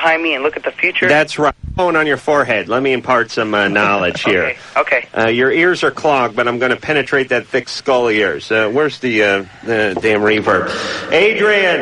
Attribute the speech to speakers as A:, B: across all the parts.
A: behind me and look at the future?
B: That's right. Phone on your forehead. Let me impart some knowledge here.
A: Okay.
B: Your ears are clogged, but I'm going to penetrate that thick skull of yours. Where's the damn reverb? Adrian,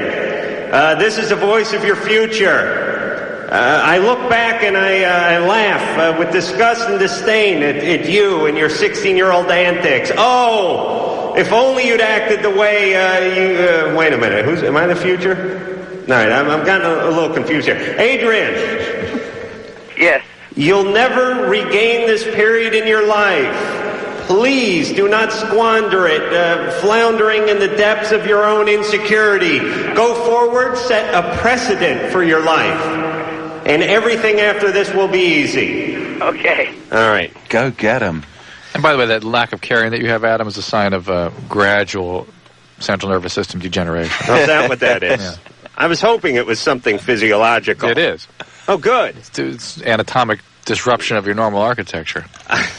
B: this is the voice of your future. I look back and I laugh with disgust and disdain at you and your 16-year-old antics. Oh, if only you'd acted the way you... wait a minute. Am I the future? All right, I'm gotten a little confused here. Adrian.
A: Yes.
B: You'll never regain this period in your life. Please do not squander it, floundering in the depths of your own insecurity. Go forward, set a precedent for your life. And everything after this will be easy.
A: Okay.
B: All right.
C: Go get him.
D: And by the way, that lack of caring that you have, Adam, is a sign of gradual central nervous system degeneration.
B: Oh, is that what that is?
D: Yeah.
B: I was hoping it was something physiological.
D: It is.
B: Oh, good.
D: It's anatomic disruption of your normal architecture.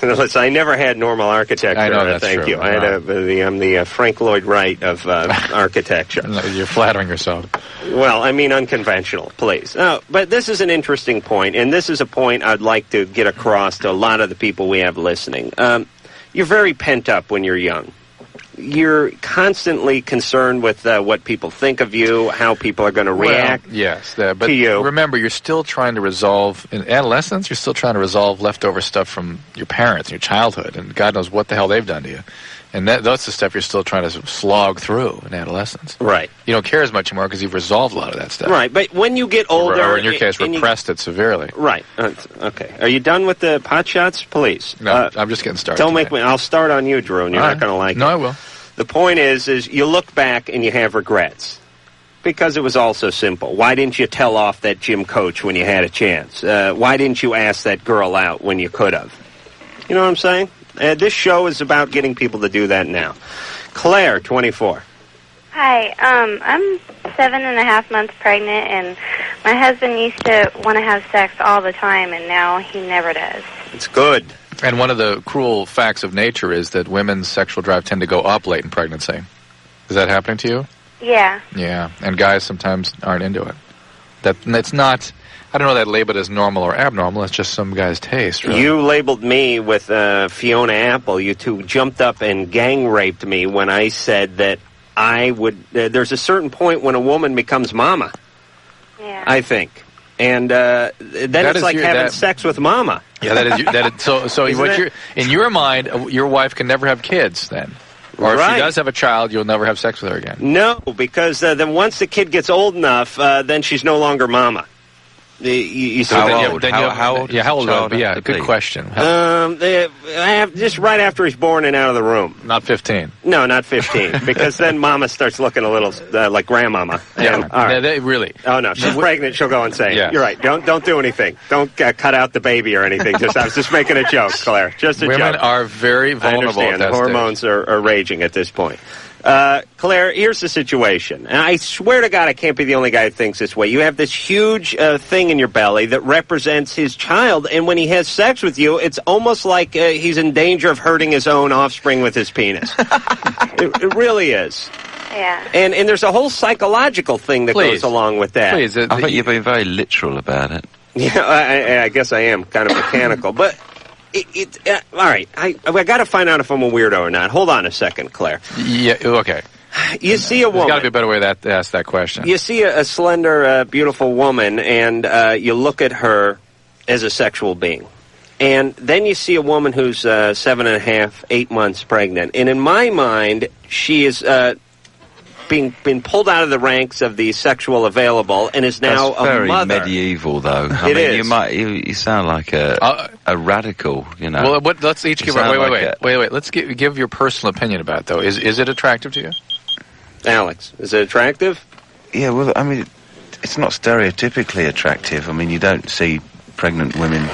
B: Listen, I never had normal architecture.
D: I know that's
B: thank
D: true.
B: you. I'm the Frank Lloyd Wright of architecture.
D: No, you're flattering yourself.
B: Well, I mean unconventional, please. But this is an interesting point, and this is a point I'd like to get across to a lot of the people we have listening. You're very pent up when you're young. You're constantly concerned with what people think of you, how people are going to react to you.
D: Remember, you're still trying to resolve, in adolescence, you're still trying to resolve leftover stuff from your parents, your childhood, and God knows what the hell they've done to you. And that's the stuff you're still trying to slog through in adolescence.
B: Right.
D: You don't care as much anymore because you've resolved a lot of that stuff.
B: Right, but when you get older...
D: Or in your case, repressed it severely.
B: Right. Okay. Are you done with the pot shots, please?
D: No, I'm just getting started.
B: Don't make me... I'll start on you, Drew, and you're not going to like it.
D: No, I will.
B: The point is you look back and you have regrets. Because it was all so simple. Why didn't you tell off that gym coach when you had a chance? Why didn't you ask that girl out when you could have? You know what I'm saying? This show is about getting people to do that now. Claire, 24.
E: Hi, I'm 7.5 months pregnant, and my husband used to want to have sex all the time, and now he never does.
B: It's good.
D: And one of the cruel facts of nature is that women's sexual drive tend to go up late in pregnancy. Is that happening to you?
E: Yeah.
D: Yeah, and guys sometimes aren't into it. It's not... I don't know that labeled as normal or abnormal. It's just some guy's taste. Really.
B: You labeled me with Fiona Apple. You two jumped up and gang raped me when I said that I would... there's a certain point when a woman becomes mama.
E: Yeah.
B: I think. And then it's like having sex with mama.
D: Yeah, that is so what you're, in your mind, your wife can never have kids then. Or if she does have a child, you'll never have sex with her again.
B: No, because then once the kid gets old enough, then she's no longer mama. You see
C: how old? How old?
D: Yeah, how old? Yeah, good question.
B: Just right after he's born and out of the room.
D: Not 15.
B: No, not 15, because then mama starts looking a little like grandmama.
D: Yeah,
B: all right.
D: Really.
B: Oh no, she's pregnant. She'll go insane. Yeah. You're right. Don't do anything. Don't cut out the baby or anything. I was just making a joke, Claire. Just a joke.
D: Women are very vulnerable.
B: I understand. The hormones are raging at this point. Claire, here's the situation. And I swear to God I can't be the only guy who thinks this way. You have this huge thing in your belly that represents his child, and when he has sex with you, it's almost like he's in danger of hurting his own offspring with his penis. It really is.
E: Yeah.
B: And there's a whole psychological thing that goes along with that.
C: Please, I think you're being very literal about it.
B: Yeah, I guess I am kind of mechanical, but... all right, I got to find out if I'm a weirdo or not. Hold on a second, Claire.
D: Yeah, okay.
B: You see a woman.
D: There's got to be a better way to ask that question.
B: You see a slender, beautiful woman, and you look at her as a sexual being. And then you see a woman who's 7.5, 8 months pregnant. And in my mind, she is been pulled out of the ranks of the sexual available and is now
C: That's very
B: a mother.
C: medieval, though. I mean, you sound like a radical, you know.
D: Well, let's each give wait. Let's give your personal opinion about it, though. Is it attractive to you?
B: Alex, is it attractive?
C: Yeah, well, I mean, it's not stereotypically attractive. I mean, you don't see pregnant women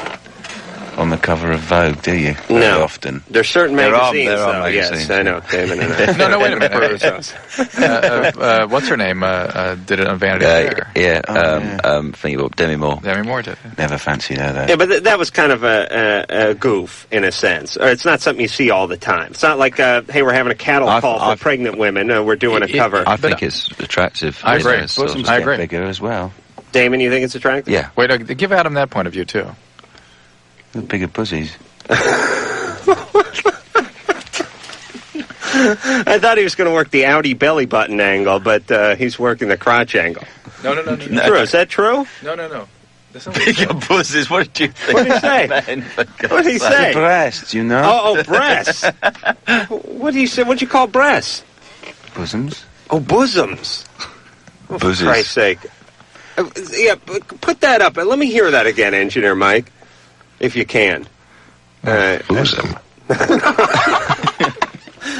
C: on the cover of Vogue, do you? Very often.
B: There's certain magazines,
C: there are
B: though.
C: magazines.
B: Yes, I know. Damon
D: No, wait a minute. What's her name? Did it on Vanity Fair?
C: Think about Demi Moore.
D: Demi Moore did.
C: Never fancied her, though.
B: Yeah, but that was kind of a goof, in a sense. Or it's not something you see all the time. It's not like, hey, we're having a cattle call for pregnant women. We're doing a cover.
C: I think it's attractive.
D: I agree.
C: Bosoms get bigger as well.
B: Damon, you think it's attractive?
C: Yeah.
D: Wait, give Adam that point of view, too.
C: The bigger pussies.
B: I thought he was going to work the Audi belly button angle, but he's working the crotch angle.
D: No.
B: Drew, is that true?
D: No.
C: Bigger pussies, what did you think?
B: What did he say? What did he say?
C: Breasts, you know?
B: Oh, breasts. What do you say? What do you call breasts?
C: Bosoms.
B: Oh, bosoms. Oh, for
C: Bosoms.
B: Christ's sake. Yeah, put that up. Let me hear that again, Engineer Mike, if you can.
C: Bosom.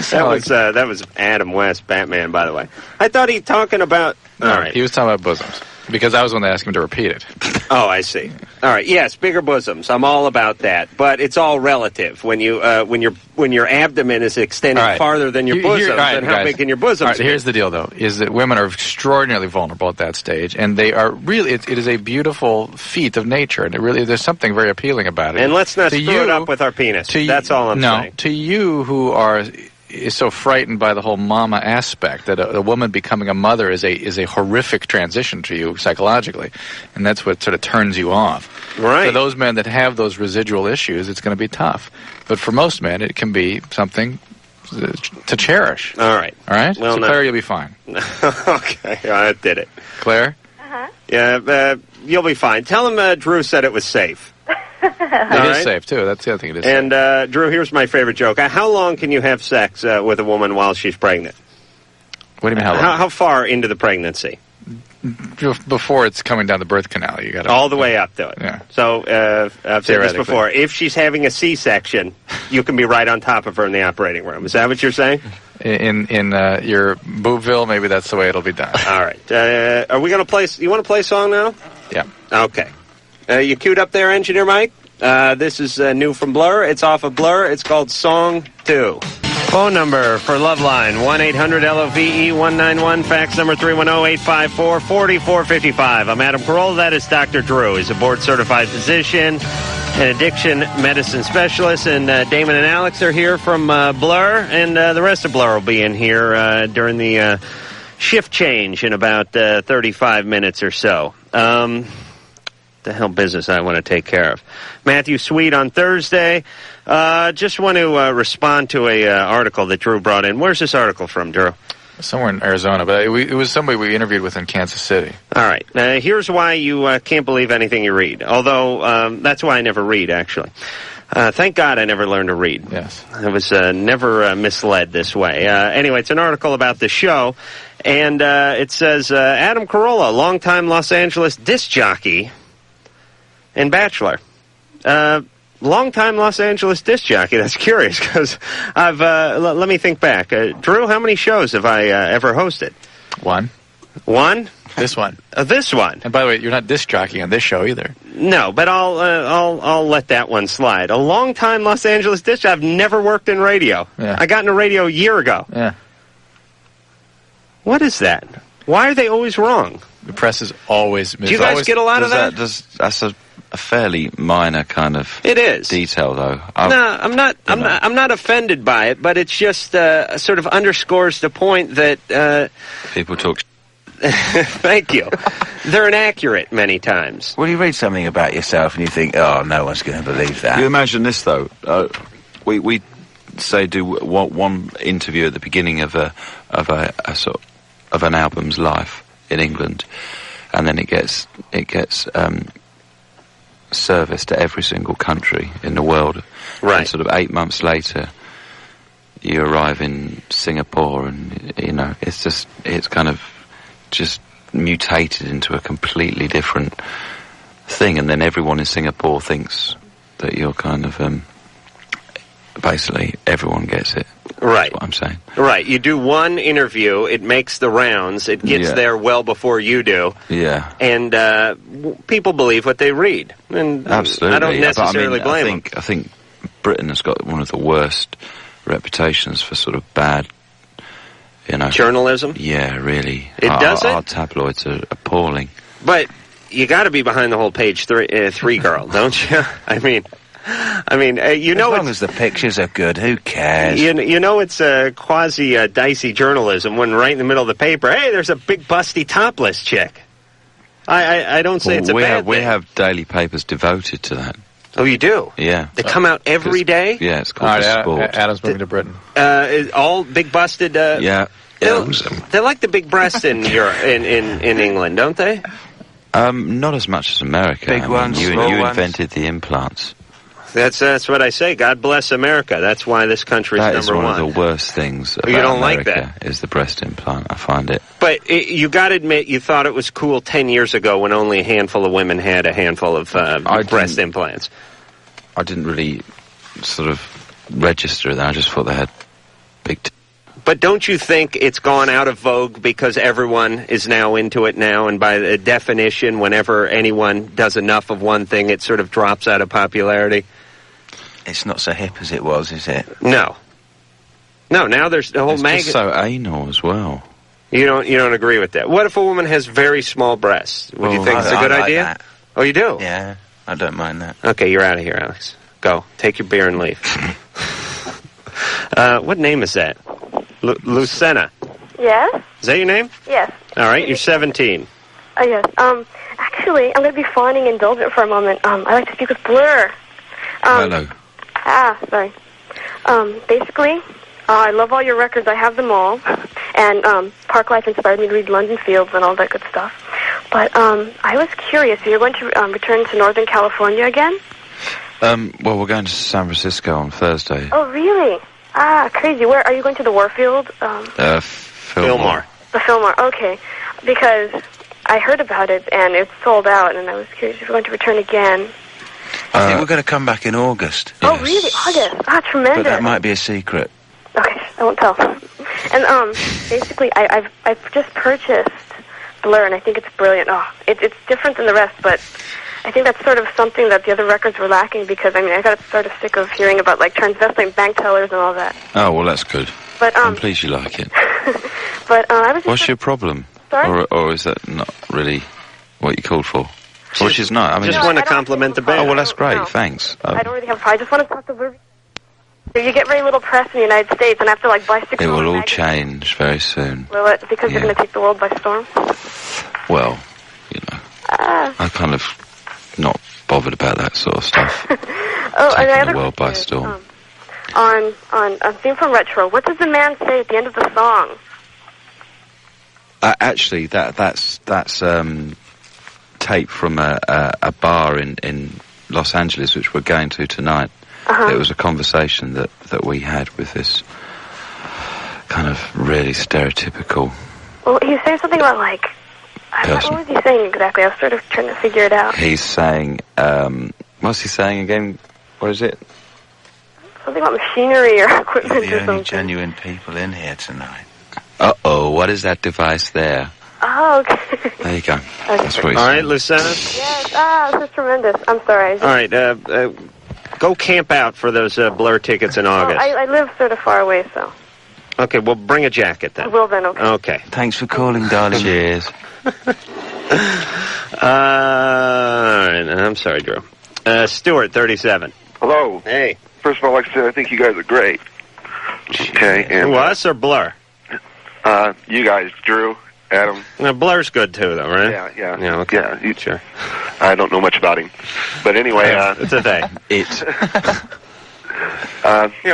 B: That was Adam West, Batman, by the way. I thought he talking about...
D: No,
B: all right.
D: he was talking about bosoms. Because I was the one that asked him to repeat it.
B: Oh, I see. All right. Yes, bigger bosoms. I'm all about that. But it's all relative. When your abdomen is extended farther than your bosoms, then how big can your bosoms be?
D: Here's the deal, though, is that women are extraordinarily vulnerable at that stage, and they are really, it is a beautiful feat of nature, and there's something very appealing about it.
B: And let's not screw it up with our penis. That's all I'm saying.
D: To you who is so frightened by the whole mama aspect that a woman becoming a mother is a horrific transition to you psychologically, and that's what sort of turns you off.
B: Right.
D: For those men that have those residual issues, it's going to be tough. But for most men, it can be something to cherish.
B: All right.
D: Well, so
B: no.
D: Claire, you'll be fine.
B: Okay, I did it.
D: Claire?
E: Uh-huh.
B: Yeah, you'll be fine. Tell him Drew said it was safe.
D: It is safe, too. That's the other thing. It is
B: and
D: safe.
B: Drew, here's my favorite joke. How long can you have sex with a woman while she's pregnant?
D: What do you mean, how long?
B: How far into the pregnancy?
D: Before it's coming down the birth canal, you got to...
B: All the way up to it.
D: Yeah.
B: So, I've said this before. If she's having a C-section, you can be right on top of her in the operating room. Is that what you're saying?
D: In your boobville, maybe that's the way it'll be done.
B: All right. Are we going to play... You want to play a song now?
D: Yeah.
B: Okay. You queued up there, Engineer Mike? This is new from Blur. It's off of Blur. It's called Song 2. Phone number for Loveline, 1-800-LOVE-191. Fax number 310-854-4455. I'm Adam Carolla. That is Dr. Drew. He's a board-certified physician, an addiction medicine specialist, and Damon and Alex are here from Blur, and the rest of Blur will be in here during the shift change in about 35 minutes or so. The hell business I want to take care of. Matthew Sweet on Thursday. Just want to respond to a article that Drew brought in. Where's this article from, Drew?
D: Somewhere in Arizona, but it was somebody we interviewed with in Kansas City.
B: All right. Here's why you can't believe anything you read. Although, that's why I never read, actually. Thank God I never learned to read.
D: Yes.
B: I was never misled this way. Anyway, it's an article about the show, and it says, Adam Carolla, longtime Los Angeles disc jockey and bachelor. Long-time Los Angeles disc jockey. That's curious, because I've... let me think back. Drew, how many shows have I ever hosted?
D: One.
B: One?
D: This one.
B: This one.
D: And by the way, you're not disc jockeying on this show either.
B: No, but I'll let that one slide. A long-time Los Angeles disc jockey. I've never worked in radio.
D: Yeah.
B: I got into radio a year ago.
D: Yeah.
B: What is that? Why are they always wrong?
D: The press is always...
B: Do you guys get a lot of that?
C: That's a fairly minor kind of
B: it is
C: detail, though.
B: No, I'm not offended by it, but it's just sort of underscores the point that
C: people talk.
B: Thank you. They're inaccurate many times.
C: Well, you read something about yourself and you think, oh, no one's going to believe that.
F: You imagine this, though. We say do one interview at the beginning of a sort of an album's life in England, and then it gets service to every single country in the world.
B: Right.
F: And sort of 8 months later, you arrive in Singapore, and it's kind of just mutated into a completely different thing, and then everyone in Singapore thinks that you're kind of basically everyone gets it.
B: Right.
F: That's what I'm saying.
B: Right. You do one interview, it makes the rounds, it gets there well before you do.
F: Yeah.
B: And people believe what they read. And
F: absolutely.
B: I don't necessarily blame them.
F: I think Britain has got one of the worst reputations for sort of bad,
B: journalism?
F: Yeah, really.
B: It does it?
F: Our tabloids are appalling.
B: But you got to be behind the whole page three girl, don't you? I mean, as
C: long as the pictures are good, who cares?
B: It's a quasi dicey journalism when right in the middle of the paper, hey, there's a big busty topless chick. I don't say it's a bad thing.
F: We have daily papers devoted to that.
B: Oh, you do?
F: Yeah.
B: They come out every day?
F: Yeah, it's called The Sport.
D: Adam's moving to Britain.
B: All big busted...
F: yeah.
B: They like the big breasts in Europe, in England, don't they?
F: Not as much as America.
C: Big ones,
F: You
C: small ones.
F: invented the implants.
B: That's what I say. God bless America. That's why this country's
F: That is
B: number
F: one of the worst things about
B: You don't
F: America,
B: like that?
F: is the breast implant. I find it.
B: But you got to admit, you thought it was cool 10 years ago when only a handful of women had a handful of breast implants.
F: I didn't really sort of register that. I just thought they had big...
B: But don't you think it's gone out of vogue because everyone is now into it now, and by the definition, whenever anyone does enough of one thing, it sort of drops out of popularity?
C: It's not so hip as it was, is it?
B: No. No, now there's the whole
F: It's
B: magazine.
F: just so anal as well.
B: You don't agree with that? What if a woman has very small breasts? Would you think it's a good
C: I like
B: idea?
C: that.
B: Oh, you do?
C: Yeah, I don't mind that.
B: Okay, you're out of here, Alex. Go. Take your beer and leave. What name is that? Lucena.
E: Yes?
B: Is that your name?
E: Yes.
B: All right, you're 17.
E: Yes. Actually, I'm going to be fawning indulgent for a moment. I like to speak with Blur.
F: Hello.
E: Sorry. Basically, I love all your records. I have them all. And Park Life inspired me to read London Fields and all that good stuff. But I was curious. You're going to return to Northern California again?
F: Well, we're going to San Francisco on Thursday.
E: Oh, really? Crazy. Where are you going to? The Warfield?
F: Fillmore.
E: The Fillmore. Okay. Because I heard about it and it's sold out, and I was curious if you're going to return again.
C: I think we're going to come back in August.
E: Oh, really? August? Tremendous.
C: But that might be a secret.
E: Okay, I won't tell. And basically, I've just purchased Blur, and I think it's brilliant. Oh, it's different than the rest, but I think that's sort of something that the other records were lacking, because I got sort of sick of hearing about like transvestite bank tellers and all that.
F: Oh, well, that's good.
E: But
F: I'm pleased you like it.
E: But I was.
F: What's your problem?
E: Sorry?
F: Or is that not really what you called for? Or she's not. I mean,
B: Just want to compliment the band.
F: oh, well, that's great.
E: No.
F: Thanks.
E: I don't really have. I just want to talk to Blur. You get very little press in the United States, and I have to like buy 6.
F: It will all change very soon.
E: Will it? Because they're going to take the world by storm.
F: Well, you know, I'm kind of not bothered about that sort of stuff. Taking the world by storm.
E: On theme from Retro, what does the man say at the end of the song?
F: Actually, that's tape from a bar in Los Angeles, which we're going to tonight. It was a conversation that we had with this kind of really stereotypical.
E: Well, he was saying something about like. What was he saying exactly? I was sort of trying to figure it out.
F: He's saying, what's he saying again? What is it?
E: Something about machinery or equipment
C: You're
E: or
C: the only
E: something.
C: genuine people in here tonight.
F: Uh-oh, what is that device there?
E: Oh, okay.
F: There you go. That's what he's
B: All
F: saying.
B: right, Lucena.
E: Yes, this is tremendous. I'm sorry.
B: All right, go camp out for those Blur tickets in August.
E: I live sort of far away, so.
B: Okay, well, bring a jacket then.
E: I will then, okay.
B: Okay.
C: Thanks for calling, darling.
F: Cheers.
B: All right, I'm sorry, Drew. Stuart, 37.
G: Hello.
B: Hey.
G: First of all, like I said, I think you guys are great. Okay, and
B: Us or Blur?
G: you guys, Drew, Adam.
B: No, Blur's good too, though, right?
G: Yeah.
B: Yeah, okay.
G: Yeah,
B: Sure.
G: I don't know much about him, but anyway,
B: It's a thing.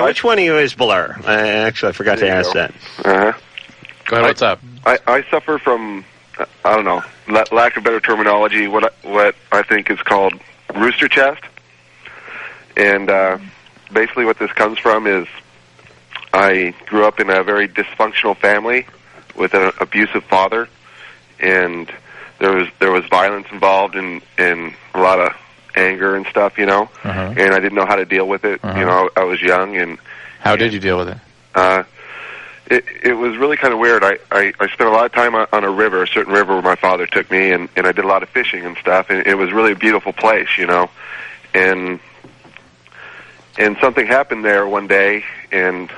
B: Which one of you is Blur? I forgot to ask that.
G: Uh-huh.
D: Go ahead, what's up?
G: I suffer from, I don't know, lack of better terminology, what I think is called rooster chest. And basically what this comes from is I grew up in a very dysfunctional family with an abusive father, and there was violence involved in a lot of anger and stuff, you know, and I didn't know how to deal with it. You know, I was young. And
D: how did you deal with it?
G: It was really kind of weird. I spent a lot of time on a river, a certain river where my father took me, and I did a lot of fishing and stuff, and it was really a beautiful place, you know, and something happened there one day, and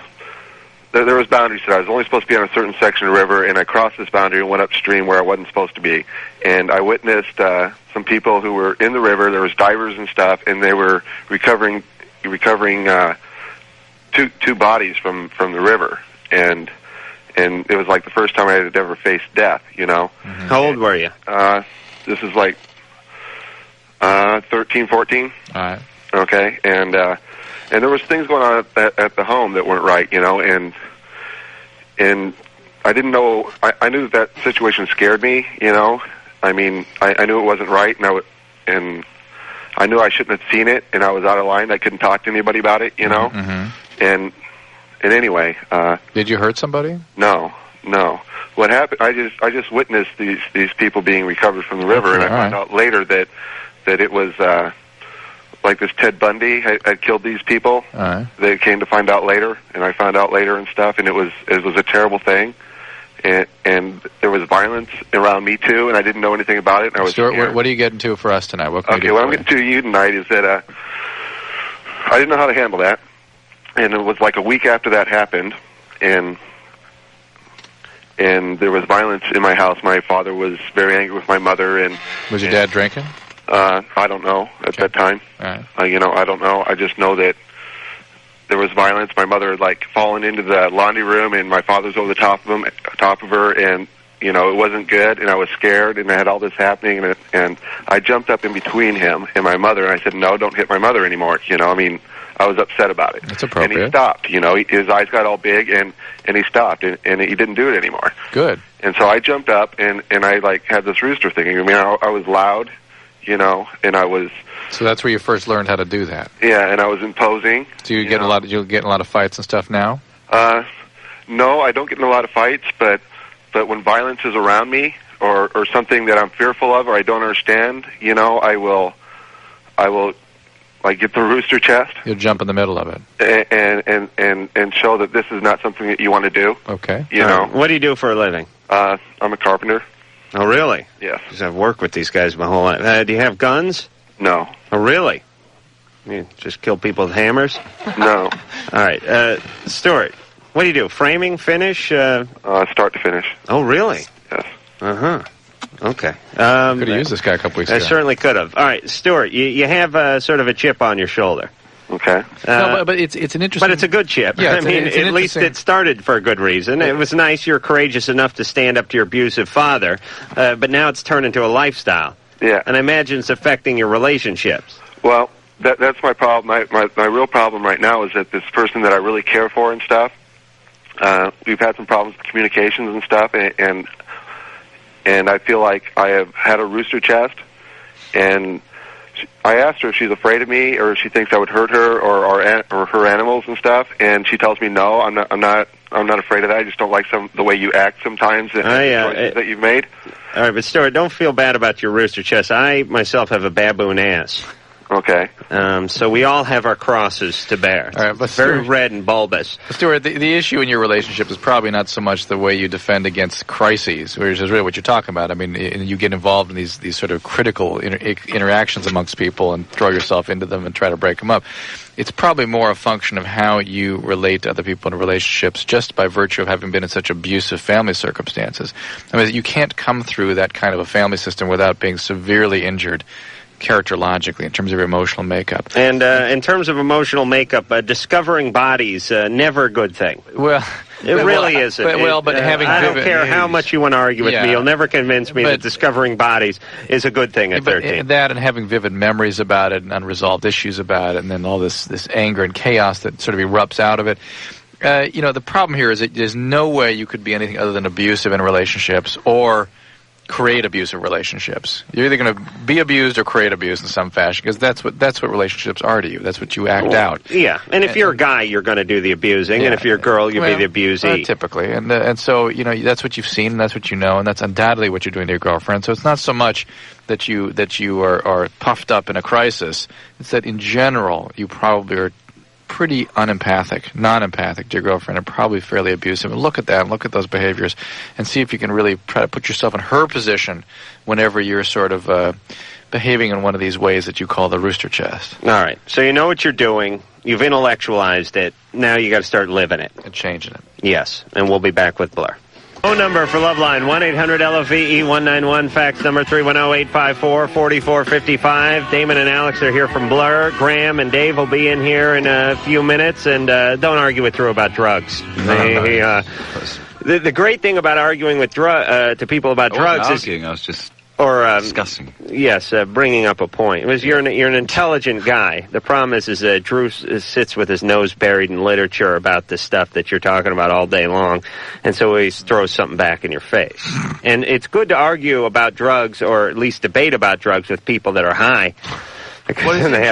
G: there was boundaries set. I was only supposed to be on a certain section of the river, and I crossed this boundary and went upstream where I wasn't supposed to be. And I witnessed some people who were in the river. There was divers and stuff, and they were recovering two bodies from the river. And it was like the first time I had ever faced death, you know.
B: How old were you?
G: This is like 13, 14.
D: All right.
G: Okay, and there was things going on at the home that weren't right, and I didn't know. I knew that situation scared me, I mean, I knew it wasn't right, and I knew I shouldn't have seen it, and I was out of line. I couldn't talk to anybody about it,
D: Mm-hmm.
G: And anyway,
D: did you hurt somebody?
G: No. What happened? I just witnessed these people being recovered from the river, and I found out later that it was like this Ted Bundy had killed these people.
D: All right.
G: They came to find out later, and I found out later and stuff, and it was a terrible thing. And there was violence around me too, and I didn't know anything about it. And I was
D: Stuart, what are you getting to for us tonight? What can we do
G: what I'm getting to you tonight is that I didn't know how to handle that, and it was like a week after that happened, and there was violence in my house. My father was very angry with my mother, and
D: was your dad drinking?
G: I don't know at that time.
D: All right.
G: I don't know. I just know that there was violence. My mother had like fallen into the laundry room, and my father's over the top of her, and it wasn't good. And I was scared, and I had all this happening, and I jumped up in between him and my mother, and I said, "No, don't hit my mother anymore." I mean, I was upset about it.
D: That's appropriate.
G: And he stopped. His eyes got all big, and he stopped, and he didn't do it anymore.
D: Good.
G: And so I jumped up, and I like had this rooster thing. I mean, I was loud, and I was.
D: So that's where you first learned how to do that.
G: Yeah, and I was imposing.
D: Do you get a lot? You get in a lot of fights and stuff now?
G: No, I don't get in a lot of fights, but when violence is around me or something that I'm fearful of or I don't understand, I will like get the rooster chest.
D: You'll jump in the middle of it
G: and show that this is not something that you want to do.
D: Okay.
B: What do you do for a living?
G: I'm a carpenter.
B: Oh, really?
G: Yes.
B: Because I've worked with these guys my whole life. Do you have guns?
G: No.
B: Oh, really? You just kill people with hammers?
G: No.
B: All right. Stuart, what do you do? Framing, finish?
G: Start to finish.
B: Oh, really?
G: Yes.
B: Uh-huh. Okay.
D: Could have used this guy a couple weeks ago.
B: I certainly could have. All right, Stuart, you have sort of a chip on your shoulder.
G: Okay.
D: No, but it's an interesting...
B: But it's a good chip.
D: Yeah,
B: at least it started for a good reason. It was nice you're courageous enough to stand up to your abusive father, but now it's turned into a lifestyle.
G: Yeah.
B: And I imagine it's affecting your relationships.
G: Well, that's my problem. My real problem right now is that this person that I really care for and stuff, we've had some problems with communications and stuff, and I feel like I have had a rooster chest, and I asked her if she's afraid of me or if she thinks I would hurt her or her animals and stuff, and she tells me no, I'm not afraid of that. I just don't like the way you act sometimes and the choices that you've made.
B: All right, but Stuart, don't feel bad about your rooster chest. I myself have a baboon ass.
G: Okay.
B: So we all have our crosses to bear.
D: All right, but
B: very
D: Stuart,
B: red and bulbous.
D: Stuart, the issue in your relationship is probably not so much the way you defend against crises, which is really what you're talking about. I mean, you get involved in these sort of critical interactions amongst people and throw yourself into them and try to break them up. It's probably more a function of how you relate to other people in relationships just by virtue of having been in such abusive family circumstances. I mean, you can't come through that kind of a family system without being severely injured characterologically in terms of your emotional makeup.
B: And in terms of emotional makeup, discovering bodies, never a good thing.
D: Well,
B: it really isn't.
D: But having
B: I don't care how much you want to argue with me. You'll never convince me that discovering bodies is a good thing at 13.
D: That and having vivid memories about it and unresolved issues about it, and then all this anger and chaos that sort of erupts out of it. The problem here is that there's no way you could be anything other than abusive in relationships or create abusive relationships. You're either going to be abused or create abuse in some fashion, because that's what relationships are to you. That's what you act out.
B: Yeah, and if you're a guy, you're going to do the abusing, and if you're a girl, you'll be the abusee.
D: Typically, and so that's what you've seen, and that's what you know, and that's undoubtedly what you're doing to your girlfriend. So it's not so much that you are puffed up in a crisis. It's that in general you probably are pretty non-empathic to your girlfriend, and probably fairly abusive. And look at that, and look at those behaviors, and see if you can really try to put yourself in her position whenever you're sort of behaving in one of these ways that you call the rooster chest.
B: All right, so you know what you're doing. You've intellectualized it. Now you got to start living it.
D: And changing it.
B: Yes, and we'll be back with Blur. Phone number for Loveline, 1-800-LOVE-191, fax number 310-854-4455. Damon and Alex are here from Blur. Graham and Dave will be in here in a few minutes, and don't argue with Drew about drugs. The great thing about arguing with to people about drugs
C: arguing, I was just
B: Or
F: discussing.
B: Yes, bringing up a point. It was you're an intelligent guy. The problem is Drew sits with his nose buried in literature about the stuff that you're talking about all day long, and so he throws something back in your face. And it's good to argue about drugs, or at least debate about drugs, with people that are high, because then they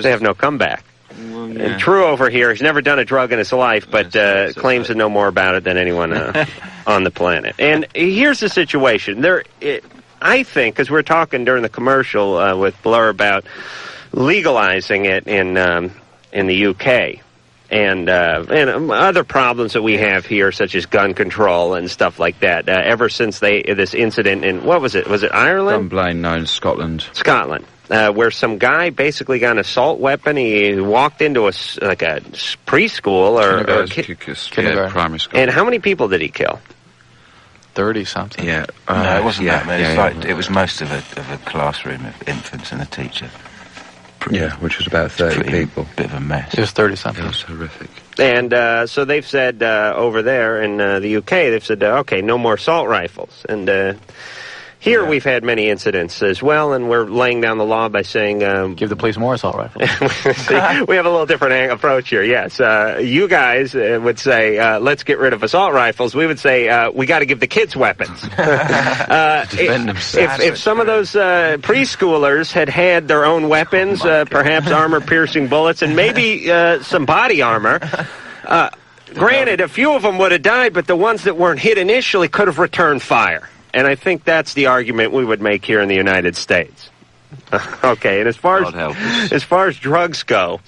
B: have no comeback.
F: Well, yeah.
B: And Drew over here has never done a drug in his life, but claims to know more about it than anyone on the planet. And here's the situation. I think, because we're talking during the commercial with Blur about legalizing it in the UK, and other problems that we have here, such as gun control and stuff like that. Ever since this incident in, what was it? Was it Ireland?
F: Dunblane, no, in Scotland.
B: Scotland. Where some guy basically got an assault weapon. He walked into a preschool or
F: kindergarten, primary school.
B: And how many people did he kill?
D: 30-something.
C: Yeah, no, it wasn't that many. It was most of a classroom of infants and a teacher.
F: Yeah, which was about 30 people.
C: Bit of a mess.
D: It was 30-something.
F: It was horrific.
B: And so they've said over there in the UK, they've said, okay, no more assault rifles. And here we've had many incidents as well, and we're laying down the law by saying...
D: give the police more assault rifles.
B: See, we have a little different approach here, yes. You guys would say, let's get rid of assault rifles. We would say, we got to give the kids weapons.
F: Defend themselves.
B: If some of those preschoolers had their own weapons, perhaps armor-piercing bullets, and maybe some body armor... granted, a few of them would have died, but the ones that weren't hit initially could have returned fire. And I think that's the argument we would make here in the United States. Okay, and as far as drugs go,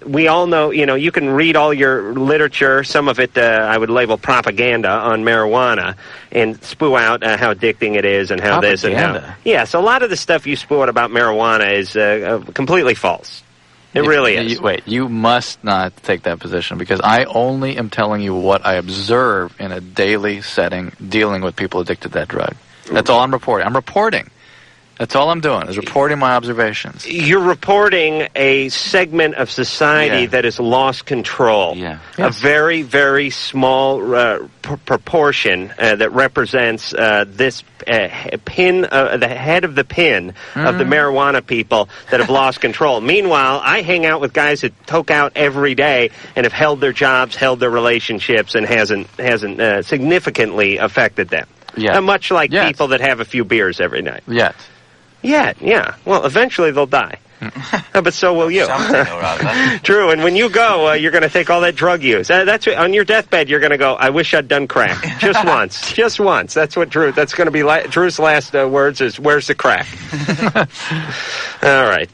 B: we all know, you can read all your literature, some of it I would label propaganda on marijuana, and spew out how addicting it is and how this and how... Yes, a lot of the stuff you spew out about marijuana is completely false. It really is.
D: Wait, you must not take that position, because I only am telling you what I observe in a daily setting dealing with people addicted to that drug. That's all I'm reporting. I'm reporting. That's all I'm doing, is reporting my observations.
B: You're reporting a segment of society that has lost control.
F: Yeah.
B: A very, very small proportion that represents this pin, the head of the pin of the marijuana people that have lost control. Meanwhile, I hang out with guys that toke out every day and have held their jobs, held their relationships, and hasn't significantly affected them.
D: Yeah.
B: Much like people that have a few beers every night.
D: Yes.
B: Yeah. Well, eventually they'll die. But so will you. Drew, and when you go, you're going to take all that drug use. That's on your deathbed, you're going to go, I wish I'd done crack. Just once. Just once. That's what that's going to be Drew's last words is, where's the crack? All right.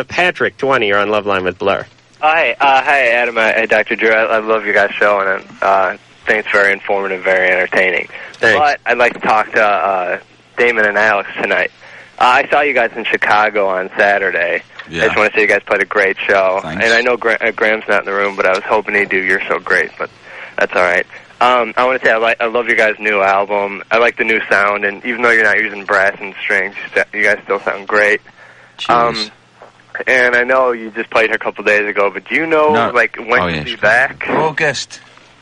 B: Patrick, 20, you're on Loveline with Blur.
A: Hi, Adam. Dr. Drew. I love your guys' show, and I think it's very informative, very entertaining.
B: Thanks.
A: But I'd like to talk to Damon and Alex tonight. I saw you guys in Chicago on Saturday.
F: Yeah.
A: I just want to say you guys played a great show.
F: Thanks.
A: And I know Graham's not in the room, but I was hoping he'd do You're So Great, but that's all right. I want to say I love your guys' new album. I like the new sound, and even though you're not using brass and strings, you guys still sound great.
F: Cheers.
A: And I know you just played her a couple days ago, but do you know when you'll be back?
C: August.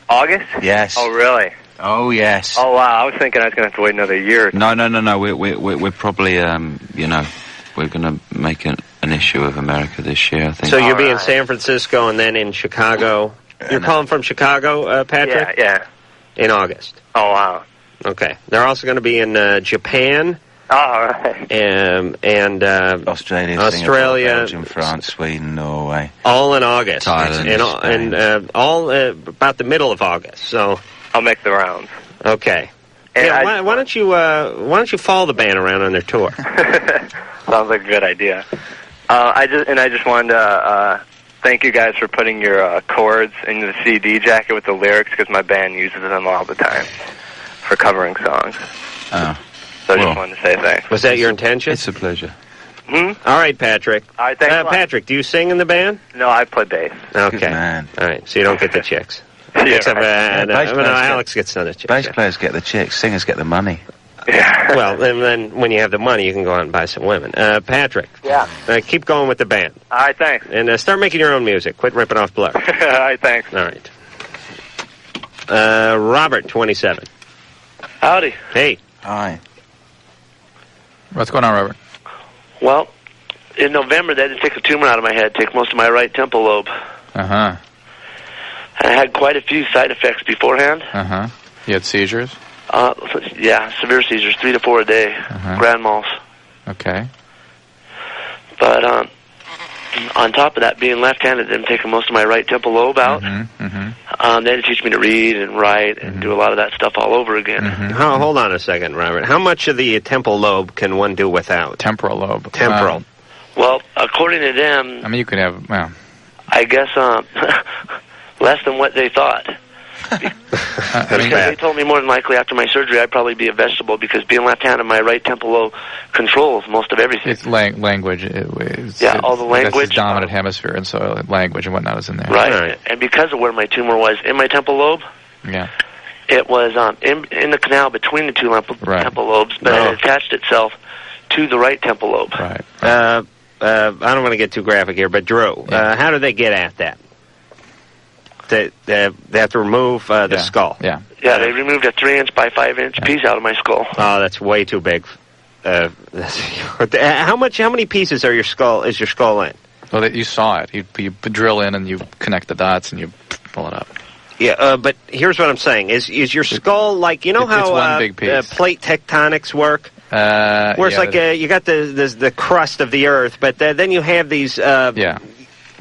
A: August?
C: Yes.
A: Oh, really?
C: Oh, yes.
A: Oh, wow. I was thinking I was going to have to wait another year.
F: No. We're probably, we're going to make an issue of America this year, I think.
B: So you'll be in San Francisco and then in Chicago. You're calling from Chicago, Patrick?
A: Yeah.
B: In August.
A: Oh, wow.
B: Okay. They're also going to be in Japan.
A: Oh, all right.
B: And
C: Australia,
B: Singapore,
C: Belgium, France, Sweden, Norway.
B: All in August.
F: Thailand,
B: and all about the middle of August. So
A: I'll make the rounds.
B: Okay.
A: And
B: why don't you follow the band around on their tour?
A: Sounds like a good idea. I just wanted to thank you guys for putting your chords in the CD jacket with the lyrics, because my band uses them all the time for covering songs.
C: Oh.
A: So I just wanted to say thanks.
B: Was that your intention?
F: It's a pleasure.
B: All right, Patrick.
A: All right, thanks a lot.
B: Patrick, do you sing in the band?
A: No, I play bass.
B: Okay.
C: Good man.
B: All right, so you don't get the chicks.
A: Except
B: Alex gets none of the chicks.
C: Bass players get the chicks, singers get the money.
A: Yeah.
B: Well, and then when you have the money, you can go out and buy some women. Patrick.
A: Yeah.
B: Keep going with the band.
A: All right, thanks.
B: And start making your own music. Quit ripping off Blur.
A: All right, thanks.
B: All right. Robert, 27.
H: Howdy.
B: Hey.
C: Hi.
D: What's going on, Robert?
H: Well, in November, they had to take a tumor out of my head, take most of my right temple lobe.
D: Uh-huh.
H: And I had quite a few side effects beforehand.
D: Uh-huh. You had seizures?
H: Yeah, severe seizures, 3 to 4 a day, grand mal.
D: Okay.
H: But on top of that, being left-handed, them taking most of my right temple lobe out, they had to teach me to read and write and do a lot of that stuff all over again.
B: Oh, hold on a second, Robert. How much of the temple lobe can one do without?
D: Temporal lobe.
B: Temporal.
H: Well, according to them,
D: I mean, you could have, well,
H: I guess less than what they thought. Because they told me more than likely after my surgery I'd probably be a vegetable because being left-handed, my right temple lobe controls most of everything.
D: It's language.
H: All the language.
D: That's the dominant hemisphere, and so language and whatnot is in there.
H: Right. And because of where my tumor was in my temple lobe, it was in the canal between the two temple lobes, but it attached itself to the right temple lobe.
D: Right.
B: I don't want to get too graphic here, but Drew, how do they get at that? They have to remove the skull.
D: Yeah,
H: they removed a 3-inch by 5-inch piece out of my skull.
B: Oh, that's way too big. How many pieces are your skull? Is your skull in?
D: Well, you saw it. You drill in and you connect the dots and you pull it up.
B: Yeah, but here's what I'm saying: is your skull like how
D: it's one big piece.
B: Plate tectonics work? Where it's like you got the crust of the Earth, but then you have these.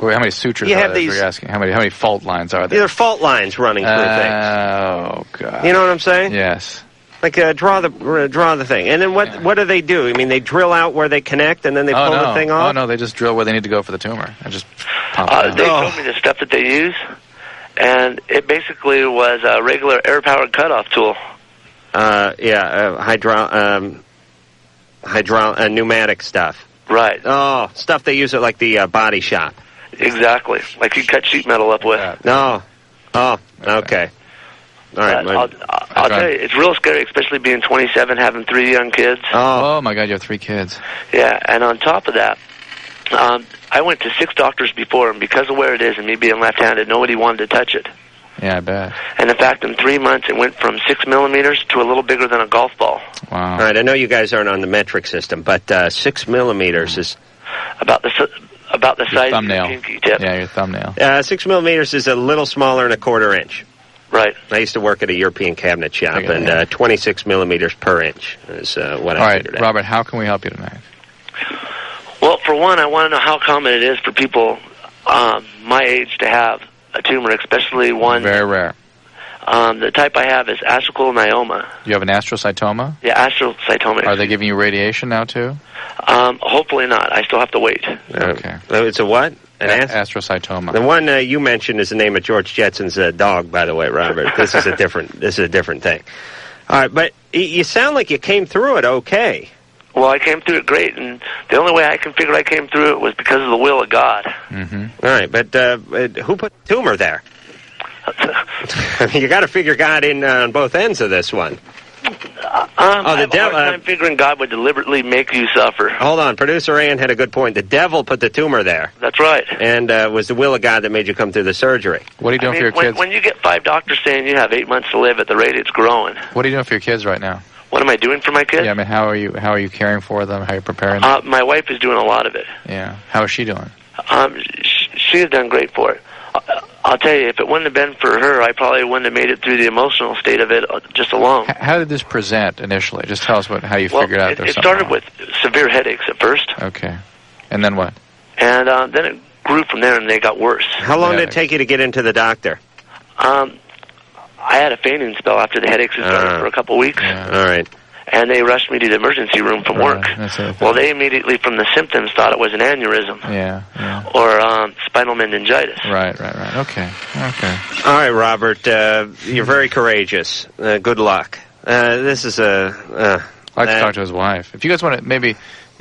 D: How many sutures are there? You're asking. How many fault lines are there?
B: There are fault lines running through things.
D: Oh, God.
B: You know what I'm saying?
D: Yes.
B: Like draw the thing. And then what do they do? I mean, they drill out where they connect, and then they pull the thing off?
D: Oh, no, they just drill where they need to go for the tumor. And just pop it out.
H: They told me the stuff that they use, and it basically was a regular air-powered cutoff tool.
B: Pneumatic stuff.
H: Right.
B: Oh, stuff they use at like the body shop.
H: Exactly. Like you cut sheet metal up with.
B: No. Oh, okay. All right.
H: I'll tell you, it's real scary, especially being 27, having 3 young kids.
D: Oh, my God, you have 3 kids.
H: Yeah, and on top of that, I went to 6 doctors before, and because of where it is and me being left-handed, nobody wanted to touch it.
D: Yeah, I bet.
H: And in fact, in 3 months, it went from 6 millimeters to a little bigger than a golf ball.
D: Wow.
B: All right, I know you guys aren't on the metric system, but 6 millimeters is
H: about the size of your pinky tip.
D: Yeah, your thumbnail.
B: 6 millimeters is a little smaller than a 1/4 inch.
H: Right.
B: I used to work at a European cabinet shop, and 26 millimeters per inch is what I figured out.
D: Robert, how can we help you tonight?
H: Well, for one, I want to know how common it is for people my age to have a tumor, especially one.
D: Very rare.
H: The type I have is astrocytoma.
D: You have an astrocytoma?
H: Yeah, astrocytoma.
D: Are they giving you radiation now, too?
H: Hopefully not. I still have to wait.
B: Okay. It's a what?
D: Astrocytoma.
B: The one you mentioned is the name of George Jetson's dog, by the way, Robert. This is a different thing. All right, but you sound like you came through it okay.
H: Well, I came through it great, and the only way I can figure I came through it was because of the will of God.
B: Mm-hmm. All right, but who put the tumor there? I mean, you got to figure God in on both ends of this one.
H: I have a hard time figuring God would deliberately make you suffer.
B: Hold on, producer Ann had a good point. The devil put the tumor there.
H: That's right.
B: And was the will of God that made you come through the surgery.
D: What are you doing for your kids?
H: When you get 5 doctors saying you have 8 months to live at the rate it's growing.
D: What are you doing for your kids right now?
H: What am I doing for my kids?
D: Yeah, I mean, how are you caring for them? How are you preparing them?
H: My wife is doing a lot of it.
D: Yeah. How is she doing?
H: She has done great for it. I'll tell you, if it wouldn't have been for her, I probably wouldn't have made it through the emotional state of it just alone.
D: How did this present initially? Just tell us how you figured out there's something
H: started with severe headaches at first.
D: Okay. And then what?
H: And then it grew from there, and they got worse.
B: How long did it take you to get into the doctor?
H: I had a fainting spell after the headaches had started for a couple of weeks.
B: Yeah. All right.
H: And they rushed me to the emergency room from work. Well, they immediately, from the symptoms, thought it was an aneurysm. Or spinal meningitis.
D: Right. Okay.
B: All right, Robert, you're very courageous. Good luck. This is
D: I'd like to talk to his wife. If you guys want to maybe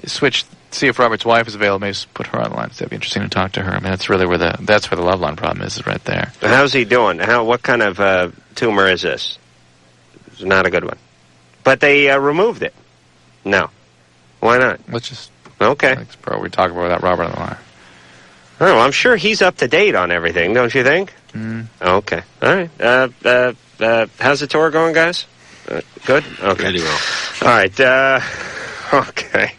D: switch, see if Robert's wife is available, maybe just put her on the line. That'd be interesting to talk to her. I mean, that's really where the Loveline problem is right there.
B: How's he doing? What kind of tumor is this? It's not a good one. But they removed it. No. Why not?
D: Let's just...
B: Okay.
D: We're talking about that Robert on the line.
B: Oh, well, I'm sure he's up to date on everything, don't you think?
D: Mm.
B: Okay. All right. How's the tour going, guys? Good? Okay.
F: Very well.
B: All right. Okay.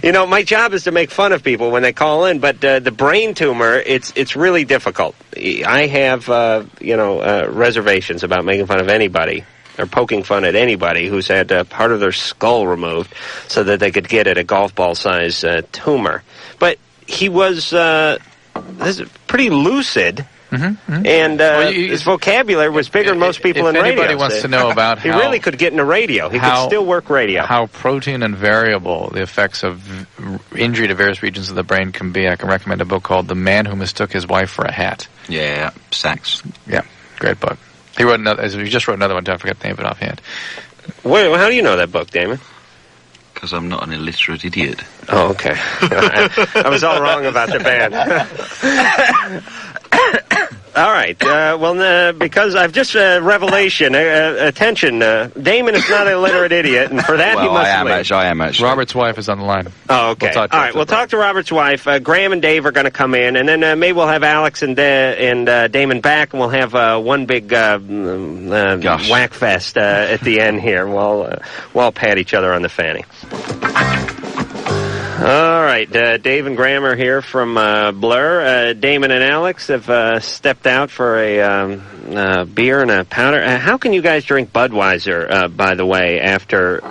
B: You know, my job is to make fun of people when they call in, but the brain tumor, it's really difficult. I have, reservations about making fun of anybody or poking fun at anybody who's had part of their skull removed so that they could get at a golf ball size tumor. But he was pretty lucid. And his vocabulary was bigger than most people in radio.
D: If anybody wants to know about
B: how... He really could get into radio. He could still work radio.
D: How protein and variable the effects of injury to various regions of the brain can be, I can recommend a book called The Man Who Mistook His Wife for a Hat.
F: Yeah, Sachs.
D: Yeah, great book. He just wrote another one, I forget the name of it offhand.
B: Wait, how do you know that book, Damon?
F: Because I'm not an illiterate idiot.
B: Oh, okay. I was all wrong about the band. All right. Because I've just revelation. Attention. Damon is not an illiterate idiot, and for that he must leave.
F: I am actually.
D: Robert's wife is on the line.
B: Oh, okay. We'll talk to Robert's wife. Graham and Dave are going to come in, and then maybe we'll have Alex and Damon back, and we'll have one big whack fest at the end here. We'll pat each other on the fanny. All right, Dave and Graham are here from Blur. Damon and Alex have stepped out for a beer and a powder. How can you guys drink Budweiser, by the way, after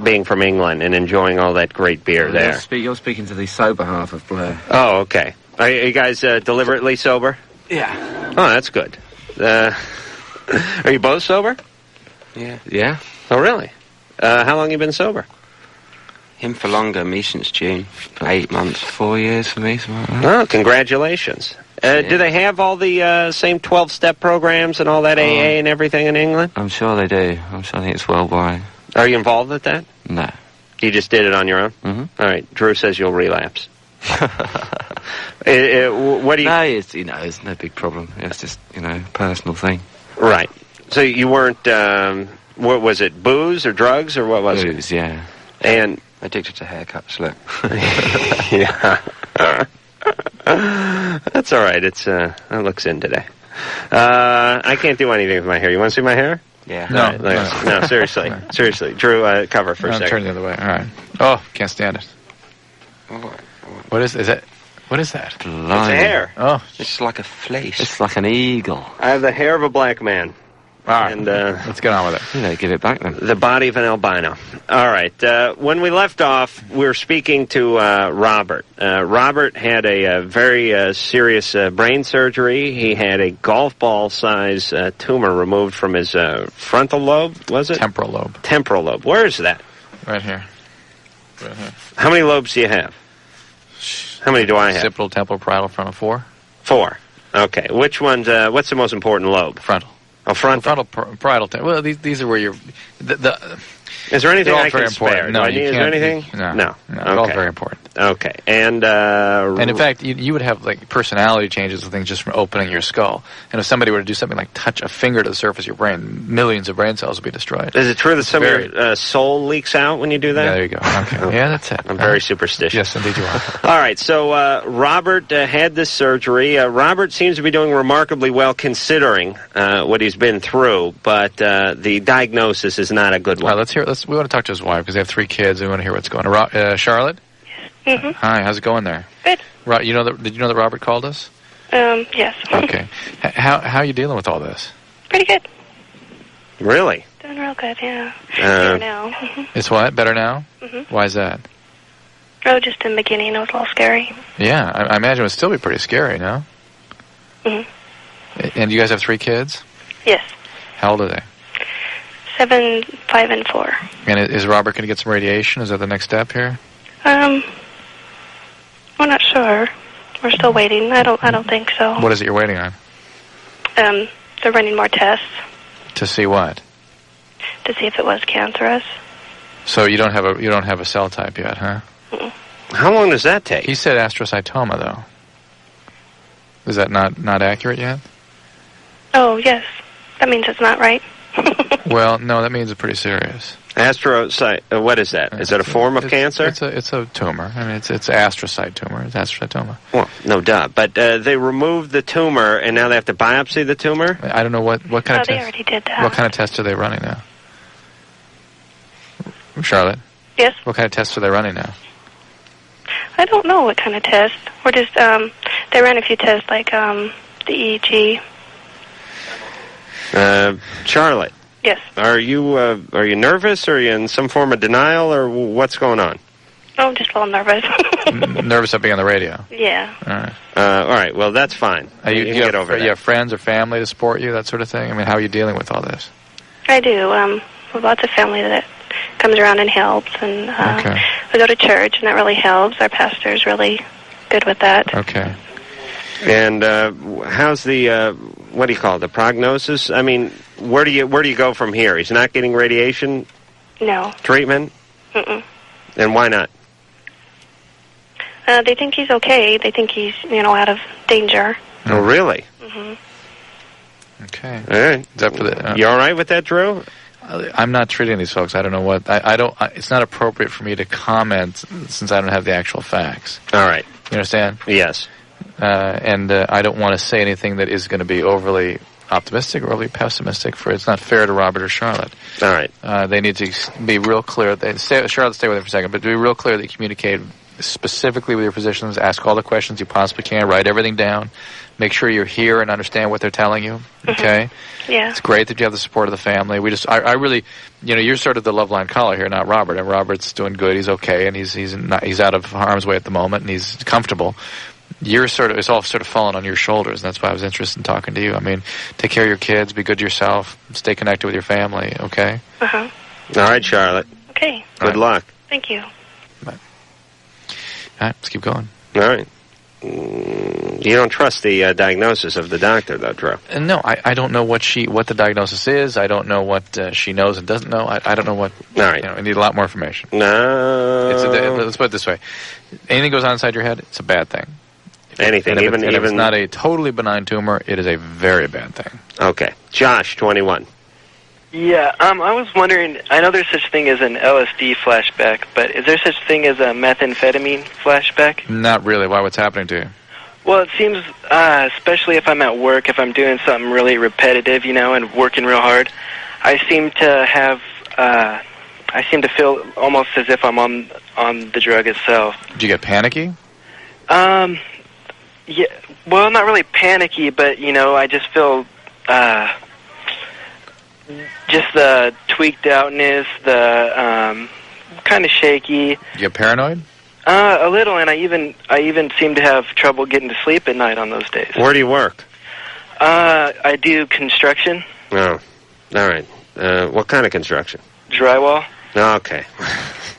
B: being from England and enjoying all that great beer there?
I: You're speaking to the sober half of Blur.
B: Oh, okay. Are you guys deliberately sober?
I: Yeah.
B: Oh, that's good. Are you both sober?
I: Yeah.
B: Oh, really? How long have you been sober?
I: Him for longer, me since June. 8 months, 4 years for me, something like that.
B: Oh, congratulations. Do they have all the same 12-step programs and all that AA and everything in England?
I: I'm sure they do. I think it's worldwide.
B: Are you involved with that?
I: No.
B: You just did it on your own?
I: Mm-hmm.
B: All right. Drew says you'll relapse. What do you...
I: No, it's no big problem. It's just, personal thing.
B: Right. So you weren't, what was it, booze or drugs or what was it?
I: Booze, yeah.
B: And...
I: Addicted to haircuts, look.
B: Yeah. That's all right. It looks in today. I can't do anything with my hair. You want to see my hair?
I: Yeah.
B: No, seriously. Seriously. Drew, cover for a second.
D: Turn the other way. All right. Oh, can't stand it. What is that? What is that?
B: It's hair.
D: Oh.
I: It's like a fleece. It's like an eagle.
B: I have the hair of a black man.
D: All right. And let's get on with it.
I: Give it back then.
B: The body of an albino. All right. When we left off, we were speaking to Robert. Robert had a very serious brain surgery. He had a golf ball size tumor removed from his frontal lobe, was it?
D: Temporal lobe.
B: Temporal lobe. Where is that?
D: Right here. Right here.
B: How many lobes do you have? How many do I have?
D: Occipital, temporal, parietal, frontal, 4.
B: 4. Okay. Which one's, what's the most important lobe?
D: Frontal.
B: Oh, frontal.
D: Parietal. Well, these are where you're...
B: Is there anything I can spare?
D: No,
B: is there anything?
D: No.
B: Okay.
D: All very important.
B: Okay. And
D: in fact, you would have like personality changes and things just from opening your skull. And if somebody were to do something like touch a finger to the surface of your brain, millions of brain cells would be destroyed.
B: Is it true that some of your soul leaks out when you do that?
D: Yeah, there you go. Okay. Yeah, that's it.
B: I'm very superstitious.
D: Yes, indeed you are.
B: All right. So Robert had this surgery. Robert seems to be doing remarkably well considering what he's been through, but the diagnosis is not a good one.
D: All right, we want to talk to his wife because they have 3 kids. We want to hear what's going on. Charlotte?
E: Mm-hmm.
D: Hi, how's it going there?
E: Good.
D: Did you know that Robert called us?
E: Yes.
D: Okay. How are you dealing with all this?
E: Pretty good.
B: Really?
E: Doing real good, yeah. Better now. Mm-hmm.
D: It's what? Better now?
E: Mm-hmm.
D: Why is that?
E: Oh, just in the beginning, it was a little scary.
D: Yeah, I imagine it would still be pretty scary, no?
E: Mm-hmm.
D: And you guys have 3 kids?
E: Yes.
D: How old are they?
E: 7, 5, and 4.
D: And is Robert going to get some radiation? Is that the next step here?
E: We're not sure. We're still waiting. I don't think so.
D: What is it you're waiting on?
E: They're running more tests.
D: To see what?
E: To see if it was cancerous.
D: So you don't have a cell type yet, huh?
E: Mm-mm.
B: How long does that take?
D: He said astrocytoma, though. Is that not accurate yet?
E: Oh, yes. That means it's not right.
D: Well, no, that means it's pretty serious.
B: Astrocyte. What is that? Is it a form of cancer?
D: It's a tumor. I mean, it's astrocyte tumor. It's astrocytoma.
B: Well, no duh. But they removed the tumor, and now they have to biopsy the tumor?
D: I don't know what kind of test.
E: They already did that.
D: What kind of test are they running now? Charlotte?
E: Yes.
D: What kind of tests are they running now?
E: I don't know what kind of test. We're just, they ran a few tests, like, the EEG.
B: Charlotte.
E: Yes.
B: Are you nervous, or are you in some form of denial, or what's going on?
E: Oh, I'm just a little nervous.
D: Nervous of being on the radio?
E: Yeah.
D: All right.
B: All right, well, that's fine. You can get over that.
D: You have friends or family to support you, that sort of thing? I mean, how are you dealing with all this?
E: I do. We have lots of family that comes around and helps, and we go to church, and that really helps. Our pastor's really good with that.
D: Okay.
B: And how's the what do you call it, the prognosis? I mean, where do you go from here? He's not getting radiation?
E: No.
B: Treatment?
E: Mm-mm.
B: And why not?
E: They think he's okay. They think he's, out of danger.
B: Oh, really?
E: Mm-hmm.
D: Okay.
B: All right.
D: Is that for the,
B: you all right with that, Drew?
D: I'm not treating these folks. I don't know what... it's not appropriate for me to comment since I don't have the actual facts.
B: All right.
D: You understand?
B: Yes.
D: And I don't want to say anything that is going to be overly optimistic or overly pessimistic. It's not fair to Robert or Charlotte.
B: All right.
D: They need to be real clear. Charlotte, stay with him for a second, but be real clear that you communicate specifically with your physicians. Ask all the questions you possibly can. Write everything down. Make sure you're here and understand what they're telling you. Okay?
E: Yeah.
D: It's great that you have the support of the family. I really, you're sort of the Loveline caller here, not Robert. And Robert's doing good. He's okay, and he's out of harm's way at the moment, and he's comfortable. It's all sort of falling on your shoulders, and that's why I was interested in talking to you. I mean, take care of your kids, be good to yourself, stay connected with your family, okay?
E: Uh-huh.
B: All right, Charlotte.
E: Okay.
B: Good luck.
E: Thank you.
D: Bye. All right, let's keep going.
B: All right. You don't trust the diagnosis of the doctor, though, Drew?
D: No, I don't know what the diagnosis is. I don't know what she knows and doesn't know. I don't know what...
B: All right.
D: I need a lot more information.
B: No.
D: Let's put it this way. Anything goes on inside your head, it's a bad thing.
B: Anything,
D: if it's not a totally benign tumor, it is a very bad thing.
B: Okay. Josh, 21.
J: Yeah, I was wondering, I know there's such thing as an LSD flashback, but is there such thing as a methamphetamine flashback?
D: Not really. Why? What's happening to you?
J: Well, it seems, especially if I'm at work, if I'm doing something really repetitive, and working real hard, I seem to feel almost as if I'm on the drug itself.
D: Do you get panicky?
J: Yeah, well, not really panicky, but, I just feel, just the tweaked outness, the, kind of shaky.
D: You get paranoid?
J: A little, and I even seem to have trouble getting to sleep at night on those days.
B: Where do you work?
J: I do construction.
B: Oh, all right. What kind of construction?
J: Drywall.
B: Okay.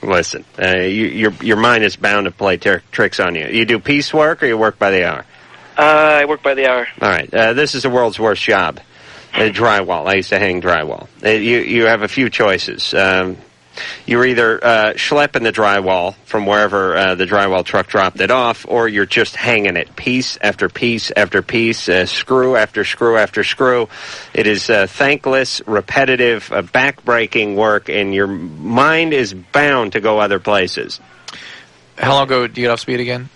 B: Listen, your mind is bound to play tricks on you. You do piecework or you work by the hour?
J: I work by the hour.
B: All right. This is the world's worst job. Drywall. I used to hang drywall. You have a few choices. You're either schlepping the drywall from wherever the drywall truck dropped it off, or you're just hanging it piece after piece after piece, screw after screw after screw. It is thankless, repetitive, back-breaking work, and your mind is bound to go other places.
D: How long ago did you get off speed again?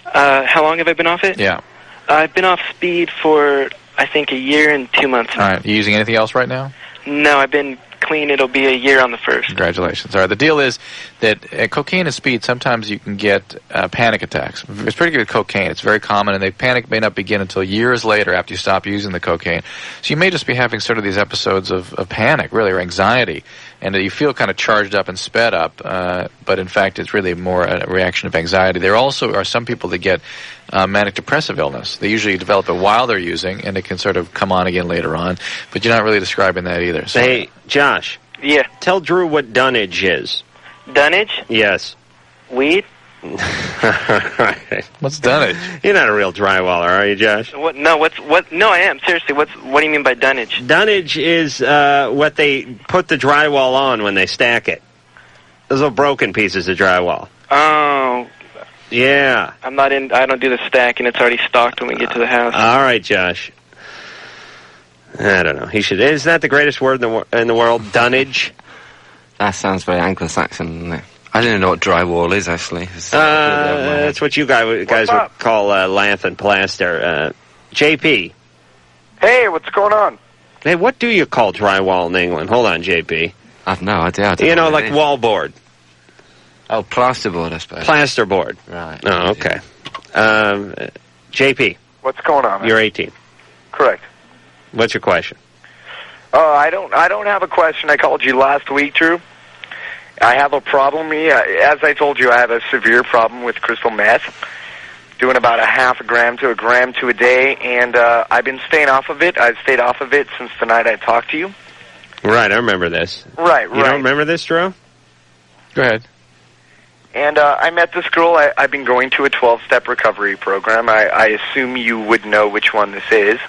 J: How long have I been off it?
D: Yeah.
J: I've been off speed for, I think, a year and 2 months now.
D: All right. You using anything else right now?
J: No, I've been clean. It'll be a year on the 1st.
D: Congratulations. All right. The deal is that cocaine and speed, sometimes you can get panic attacks. It's pretty good with cocaine. It's very common, and the panic may not begin until years later after you stop using the cocaine. So you may just be having sort of these episodes of panic, really, or anxiety, and that you feel kind of charged up and sped up, but in fact it's really more a reaction of anxiety. There also are some people that get manic depressive illness. They usually develop it while they're using, and it can sort of come on again later on, but you're not really describing that either. So.
B: Hey, Josh.
J: Yeah.
B: Tell Drew what dunnage is.
J: Dunnage?
B: Yes.
J: Weed?
D: What's dunnage?
B: You're not a real drywaller, are you, Josh?
J: What? No. No, I am. Seriously. What do you mean by dunnage?
B: Dunnage is what they put the drywall on when they stack it. Those little broken pieces of drywall.
J: Oh.
B: Yeah.
J: I don't do the stacking. It's already stocked when we get to the house.
B: All right, Josh. I don't know. Is that the greatest word in the world? Dunnage?
I: That sounds very Anglo-Saxon, doesn't it? I don't know what drywall is, actually.
B: That's what you guys would call lath and plaster. JP.
K: Hey, what's going on?
B: Hey, what do you call drywall in England? Hold on, JP.
I: I've no idea.
B: Like wallboard.
I: Oh, plasterboard, I suppose.
B: Plasterboard.
I: Right.
B: Oh, okay. JP.
K: What's going on, man?
B: You're 18.
K: Correct.
B: What's your question?
K: I don't have a question. I called you last week, Drew. I have a problem. As I told you, I have a severe problem with crystal meth. Doing about a half a gram to a gram to a day, and I've been staying off of it. I've stayed off of it since the night I talked to you.
B: Right, I remember this.
K: Right.
B: You don't remember this, Drew?
D: Go ahead.
K: And I met this girl. I've been going to a 12-step recovery program. I assume you would know which one this is.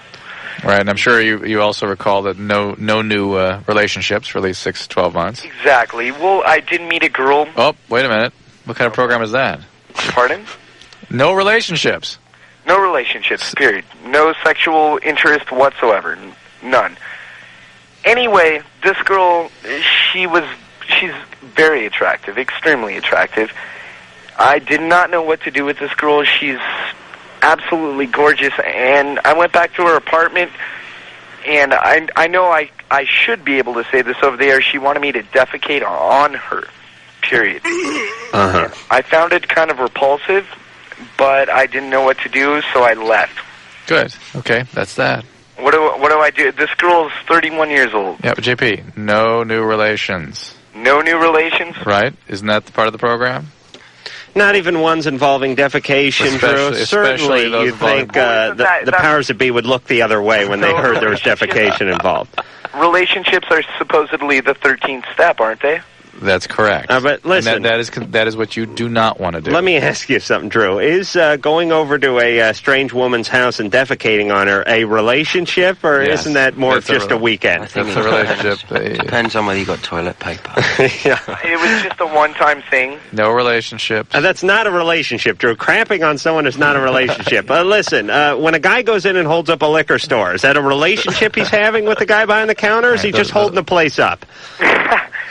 D: Right, and I'm sure you also recall that no new relationships for at least 6 to 12 months.
K: Exactly. Well, I did meet a girl.
D: Oh, wait a minute. What kind of program is that?
K: Pardon?
D: No relationships.
K: No relationships, period. No sexual interest whatsoever. None. Anyway, this girl, she's very attractive, extremely attractive. I did not know what to do with this girl. She's absolutely gorgeous, and I went back to her apartment, and I know I should be able to say this over the air. She wanted me to defecate on her, period.
B: Uh-huh.
K: I found it kind of repulsive, but I didn't know what to do, so I left.
D: Good. Okay, that's that.
K: What do I do? This girl's 31 years old.
D: Yeah, but JP, no new relations.
K: No new relations?
D: Right? Isn't that the part of the program?
B: Not even ones involving defecation, Drew. Certainly you'd think the powers that be would look the other way when they heard there was defecation involved.
K: Relationships are supposedly the 13th step, aren't they?
D: That's correct.
B: But listen,
D: and that is what you do not want to do.
B: Let me ask you something, Drew. Is going over to a strange woman's house and defecating on her a relationship, or isn't that more just a weekend?
I: I think
D: it's a relationship.
I: Depends on whether you got toilet paper.
B: Yeah.
K: It was just a one-time thing.
D: No relationships.
B: That's not a relationship, Drew. Crapping on someone is not a relationship. Listen, when a guy goes in and holds up a liquor store, is that a relationship he's having with the guy behind the counter, or is he just holding the place up?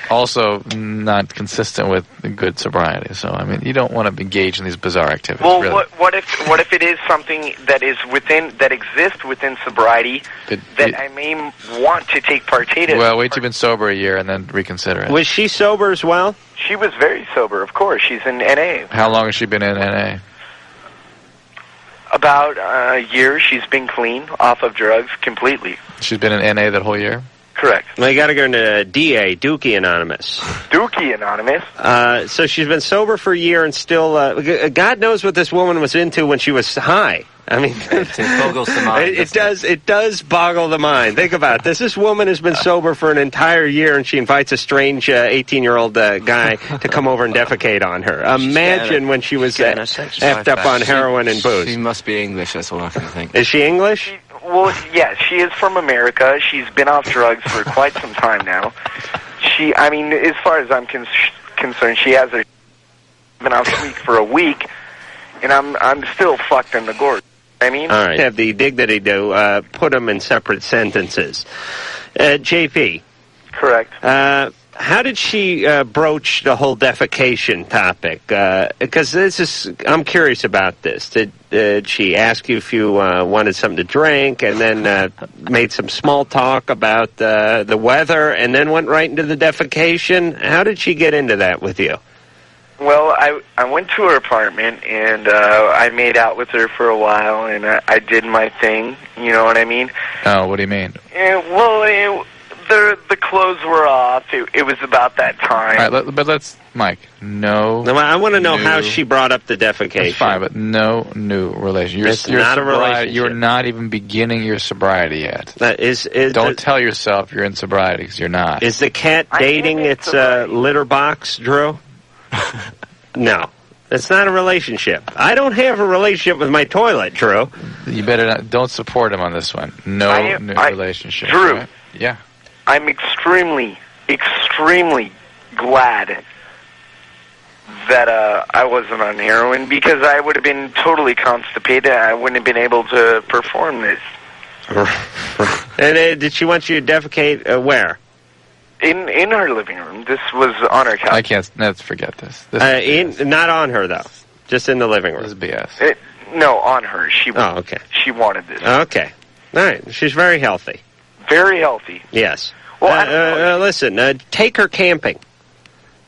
D: Also, not consistent with good sobriety. So, I mean, you don't want to engage in these bizarre activities.
K: Well,
D: really.
K: what if it is something that exists within sobriety that I may want to take partake in?
D: Well, wait till you've been sober a year and then reconsider it.
B: Was she sober as well?
K: She was very sober, of course. She's in NA.
D: How long has she been in NA?
K: About a year. She's been clean, off of drugs completely.
D: She's been in NA that whole year?
K: Correct.
B: Well, you got to go into DA, Dookie Anonymous.
K: Dookie Anonymous?
B: So she's been sober for a year and still, God knows what this woman was into when she was high. I mean,
I: it boggles the mind.
B: It does boggle the mind. Think about this. This woman has been sober for an entire year, and she invites a strange 18-year-old guy to come over and defecate on her. Imagine when she was effed up on heroin and booze.
I: She must be English, that's all I can think.
B: Is she English?
K: Well, yes, she is from America. She's been off drugs for quite some time now. I mean, as far as I'm concerned, she has been off week for a week, and I'm still fucked in the gourd. I mean,
B: all right. Have the dignity to put them in separate sentences. JP.
K: Correct.
B: How did she broach the whole defecation topic? Because I'm curious about this. Did she ask you if you wanted something to drink, and then made some small talk about the weather, and then went right into the defecation? How did she get into that with you?
K: Well, I went to her apartment, and I made out with her for a while, and I did my thing. You know what I mean?
D: Oh, what do you mean?
K: The clothes were off. It was about that time.
D: All right, but let's, Mike,
B: I want to know how she brought up the defecation.
D: That's fine, but no new relation.
B: It's not a relationship.
D: You're not even beginning your sobriety yet. Don't tell yourself you're in sobriety, because you're not.
B: Is the cat dating its litter box, Drew? No. It's not a relationship. I don't have a relationship with my toilet, Drew.
D: You better not. Don't support him on this one. No new relationship.
K: Drew.
D: Right? Yeah.
K: I'm extremely, extremely glad that I wasn't on heroin, because I would have been totally constipated. I wouldn't have been able to perform this.
B: And did she want you to defecate where?
K: In her living room. This was on her couch.
D: I can't. Let's forget this.
B: Not on her, though. Just in the living room.
D: This is BS.
K: No, on her.
B: Okay.
K: She wanted this.
B: Okay. All right. She's very healthy.
K: Very healthy.
B: Yes.
K: Well,
B: listen, take her camping.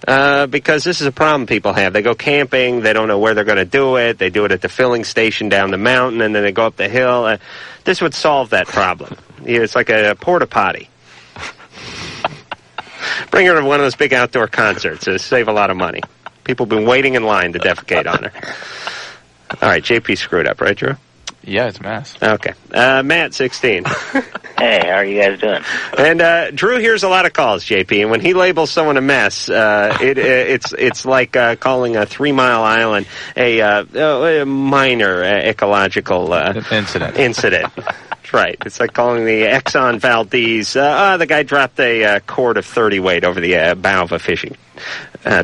B: Because this is a problem people have. They go camping, they don't know where they're going to do it, they do it at the filling station down the mountain, and then they go up the hill. This would solve that problem. It's like a porta-potty. Bring her to one of those big outdoor concerts. It'll save a lot of money. People have been waiting in line to defecate on her. All right, JP screwed up, right, Drew?
D: Yeah, it's a mess.
B: Okay. Matt, 16.
L: Hey, how are you guys doing?
B: And Drew hears a lot of calls, JP, and when he labels someone a mess, it's like calling a 3 Mile Island a minor ecological incident. That's right. It's like calling the Exxon Valdez, the guy dropped a cord of 30 weight over the bow of a fishing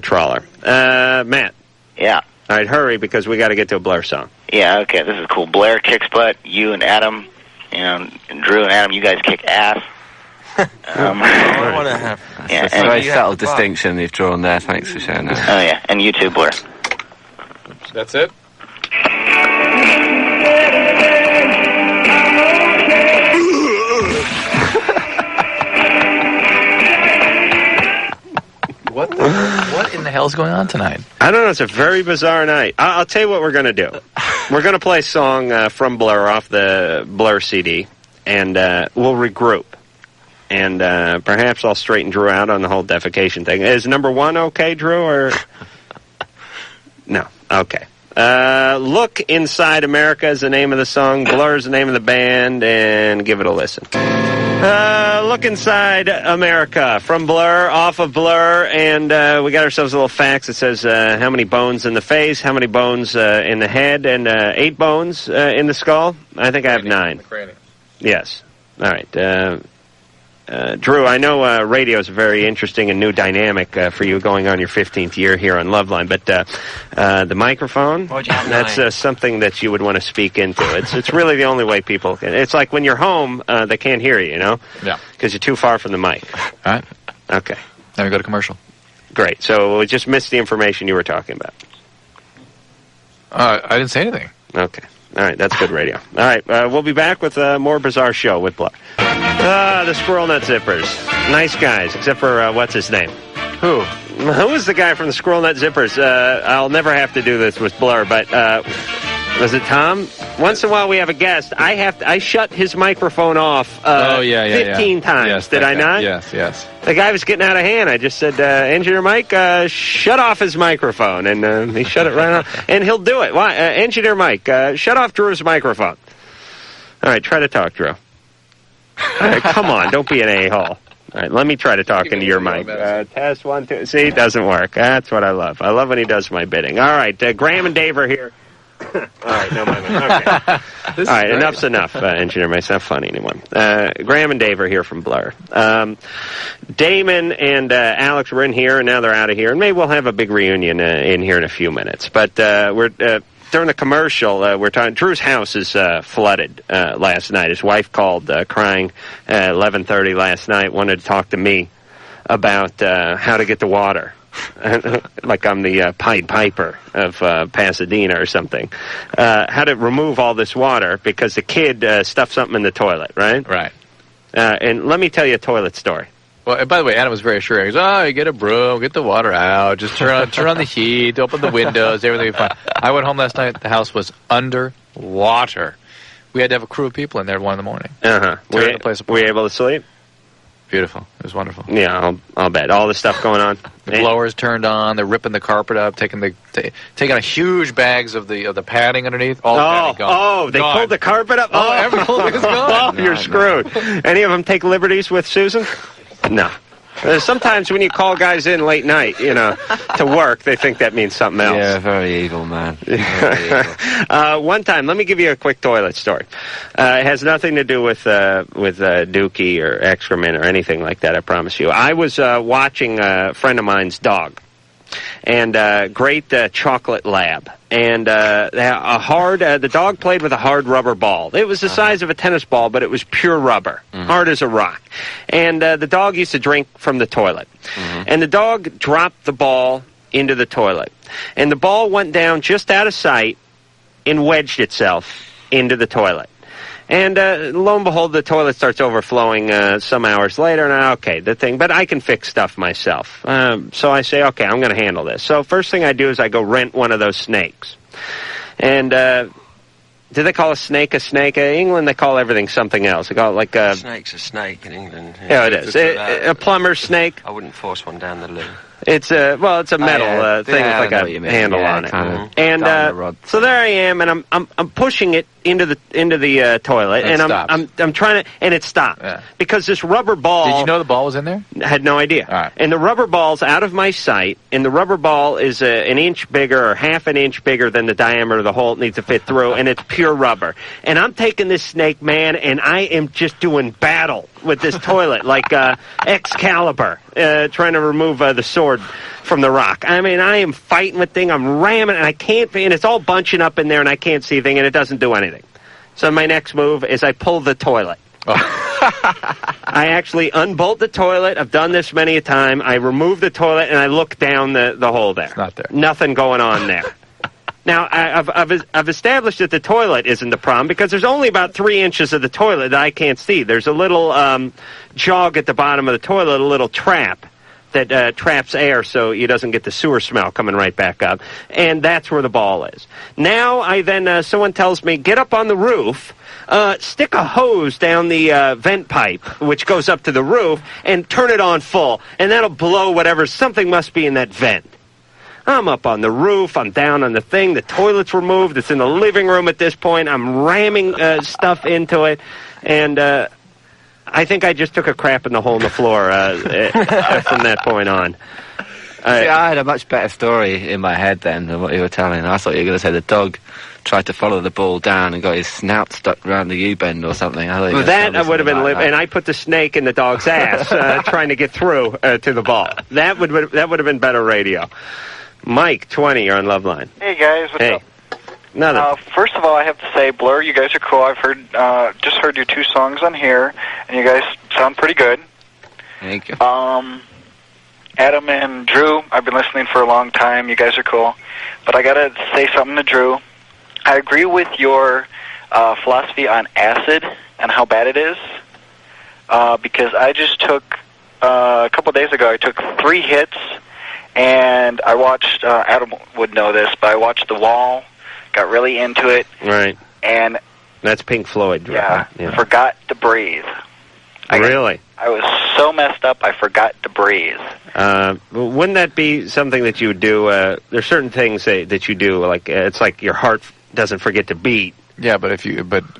B: trawler. Matt.
L: Yeah.
B: All right, hurry, because we got to get to a Blair song.
L: Yeah, okay, this is cool. Blair kicks butt. You and Adam, and Drew and Adam, you guys kick ass.
I: I want to have...
L: Yeah,
I: it's a very subtle distinction you've drawn there. Thanks for sharing that.
L: Oh, yeah, and you too, Blair.
D: That's it? What in the hell's going on tonight?
B: I don't know. It's a very bizarre night. I'll tell you what we're going to do. We're going to play a song from Blur off the Blur CD, and we'll regroup. And perhaps I'll straighten Drew out on the whole defecation thing. Is number 1 okay, Drew, or... No. Okay. Look Inside America is the name of the song. Blur is the name of the band, and give it a listen. Look Inside America from Blur, off of Blur, and we got ourselves a little fax that says how many bones in the face, how many bones in the head, and 8 bones in the skull. I think I have 9. Yes. All right. Drew, I know radio is a very interesting and new dynamic for you going on your 15th year here on Loveline, but the microphone, that's something that you would want to speak into. It's really the only way people can. It's like when you're home, they can't hear you,
D: Yeah.
B: Because you're too far from the mic.
D: All right.
B: Okay.
D: Now we go to commercial.
B: Great. So we just missed the information you were talking about.
D: I didn't say anything.
B: Okay. All right, that's good radio. All right, we'll be back with a more bizarre show with Blur. The Squirrel Nut Zippers. Nice guys, except for, what's his name?
D: Who?
B: Who was the guy from the Squirrel Nut Zippers? I'll never have to do this with Blur, but was it Tom? Once in a while we have a guest. I shut his microphone off 15 times.
D: Yes,
B: did I not?
D: Yes.
B: The guy was getting out of hand. I just said, Engineer Mike, shut off his microphone. And he shut it right off. And he'll do it. Why? Engineer Mike, shut off Drew's microphone. All right, try to talk, Drew. All right, come on, don't be an a-hole. All right, let me try to talk into your mic. Test 1, 2. See, it doesn't work. That's what I love. I love when he does my bidding. All right, Graham and Dave are here. All right, no, okay. All right, enough's enough, Engineer Mike. It's not funny anymore. Graham and Dave are here from Blur. Damon and Alex were in here, and now they're out of here. And maybe we'll have a big reunion in here in a few minutes. But we're during the commercial, we're talking. Drew's house is flooded last night. His wife called crying at 11:30 last night, wanted to talk to me about how to get the water. Like I'm the Pied Piper of Pasadena or something. How to remove all this water because the kid stuffed something in the toilet, right?
D: Right.
B: And let me tell you a toilet story.
D: Well, by the way, Adam was very assuring. He goes, you get a broom, get the water out, just turn on the heat, open the windows, everything will be fine. I went home last night, the house was under water. We had to have a crew of people in there at 1 in the morning.
B: Were you able to sleep?
D: Beautiful. It was wonderful.
B: Yeah, I'll bet. All this stuff going on.
D: The blowers turned on. They're ripping the carpet up, taking out huge bags of the padding underneath. All the padding gone.
B: They pulled the carpet up?
D: Everything's gone.
B: You're screwed. Any of them take liberties with Susan? No. Sometimes when you call guys in late night, to work, they think that means something else.
I: Yeah, very evil, man. Very evil.
B: One time, let me give you a quick toilet story. It has nothing to do with dookie or excrement or anything like that, I promise you. I was watching a friend of mine's dog, and great chocolate lab. And the dog played with a hard rubber ball. It was the size of a tennis ball, but it was pure rubber, hard as a rock. And the dog used to drink from the toilet. And the dog dropped the ball into the toilet. And the ball went down just out of sight and wedged itself into the toilet. And lo and behold, the toilet starts overflowing some hours later, and but I can fix stuff myself. So I say, okay, I'm going to handle this. So first thing I do is I go rent one of those snakes. And do they call a snake? In England, they call everything something else. They call it like a...
M: Snake's a snake in England.
B: Yeah, it is. A plumber's snake.
M: I wouldn't force one down the loo.
B: It's a metal thing with like a handle on it. And so there I am, and I'm pushing it into the toilet, and I'm trying to, and it stopped because this rubber ball.
D: Did you know the ball was in there?
B: I had no idea.
D: All right.
B: And the rubber ball's out of my sight, and the rubber ball is an inch bigger or half an inch bigger than the diameter of the hole it needs to fit through, and it's pure rubber. And I'm taking this snake, man, and I am just doing battle with this toilet like Excalibur, trying to remove the sword from the rock. I mean, I am fighting with thing. I'm ramming, and I can't. And it's all bunching up in there, and I can't see a thing, and it doesn't do anything. So my next move is I pull the toilet. I actually unbolt the toilet. I've done this many a time. I remove the toilet, and I look down the hole there.
D: It's not there.
B: Nothing going on there. Now, I've established that the toilet isn't the problem because there's only about 3 inches of the toilet that I can't see. There's a little jog at the bottom of the toilet, a little trap that traps air so you doesn't get the sewer smell coming right back up. And that's where the ball is. Now, someone tells me, get up on the roof, stick a hose down the vent pipe, which goes up to the roof, and turn it on full. And that'll blow something must be in that vent. I'm up on the roof. I'm down on the thing. The toilet's removed. It's in the living room at this point. I'm ramming stuff into it. And I think I just took a crap in the hole in the floor from that point on.
N: I had a much better story in my head then than what you were telling. I thought you were going to say the dog tried to follow the ball down and got his snout stuck around the U-bend or something. I
B: would have been and I put the snake in the dog's ass trying to get through to the ball. That would have been better radio. Mike, 20, you're on Loveline.
K: Hey, guys. What's up?
B: Nothing.
K: First of all, I have to say, Blur, you guys are cool. I've just heard your 2 songs on here, and you guys sound pretty good.
N: Thank you.
K: Adam and Drew, I've been listening for a long time. You guys are cool. But I got to say something to Drew. I agree with your philosophy on acid and how bad it is, because I just took, a couple days ago, I took 3 hits, and I watched, Adam would know this, but I watched The Wall, got really into it.
B: Right.
K: And
B: that's Pink Floyd, right?
K: Yeah. Forgot to breathe.
B: Really?
K: I was so messed up, I forgot to breathe.
B: Wouldn't that be something that you would do? There's certain things that you do, like it's like your heart doesn't forget to beat.
D: Yeah, but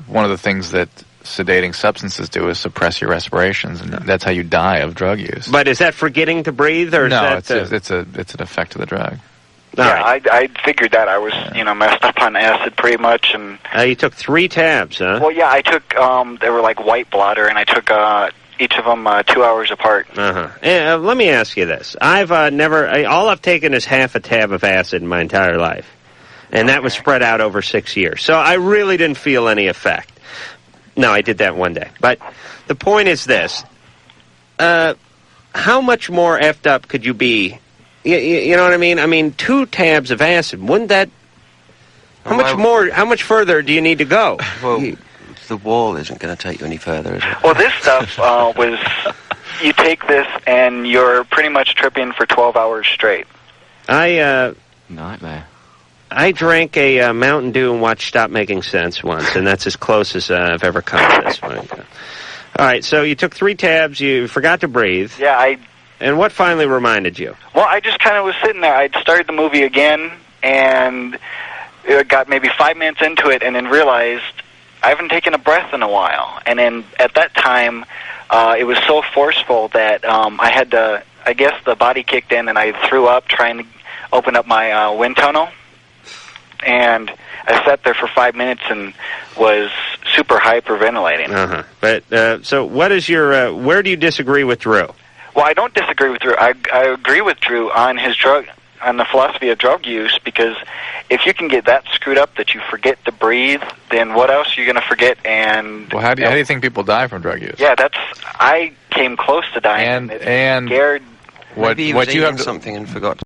D: one of the things that sedating substances do is suppress your respirations, and that's how you die of drug use.
B: But is that forgetting to breathe, or
D: no?
B: Is that
D: it's an effect of the drug.
K: I figured that. I was, messed up on acid pretty much, and
B: you took 3 tabs, huh?
K: Well, yeah, I took. They were like white blotter, and I took each of them 2 hours apart.
B: Yeah, let me ask you this: I've all I've taken is half a tab of acid in my entire life, and that was spread out over 6 years. So I really didn't feel any effect. No, I did that one day. But the point is this: how much more effed up could you be? You know what I mean? I mean, 2 tabs of acid. Wouldn't that? How much further do you need to go?
M: Well, the Wall isn't going to take you any further, is it?
K: Well, this stuff was. You take this and you're pretty much tripping for 12 hours straight.
N: Nightmare.
B: I drank a Mountain Dew and watched Stop Making Sense once, and that's as close as I've ever come to this one. All right, so you took 3 tabs. You forgot to breathe.
K: Yeah,
B: And what finally reminded you?
K: Well, I just kind of was sitting there. I'd started the movie again, and it got maybe 5 minutes into it, and then realized I haven't taken a breath in a while. And then at that time, it was so forceful that I had to, I guess the body kicked in, and I threw up trying to open up my wind tunnel. And I sat there for 5 minutes and was super hyperventilating.
B: But so what is your, where do you disagree with Drew?
K: Well, I don't disagree with Drew. I agree with Drew on on the philosophy of drug use, because if you can get that screwed up that you forget to breathe, then what else are you going to forget? And
D: well, how do you think people die from drug use?
K: Yeah, I came close to dying.
D: And
K: scared.
M: Maybe he was eating something and forgot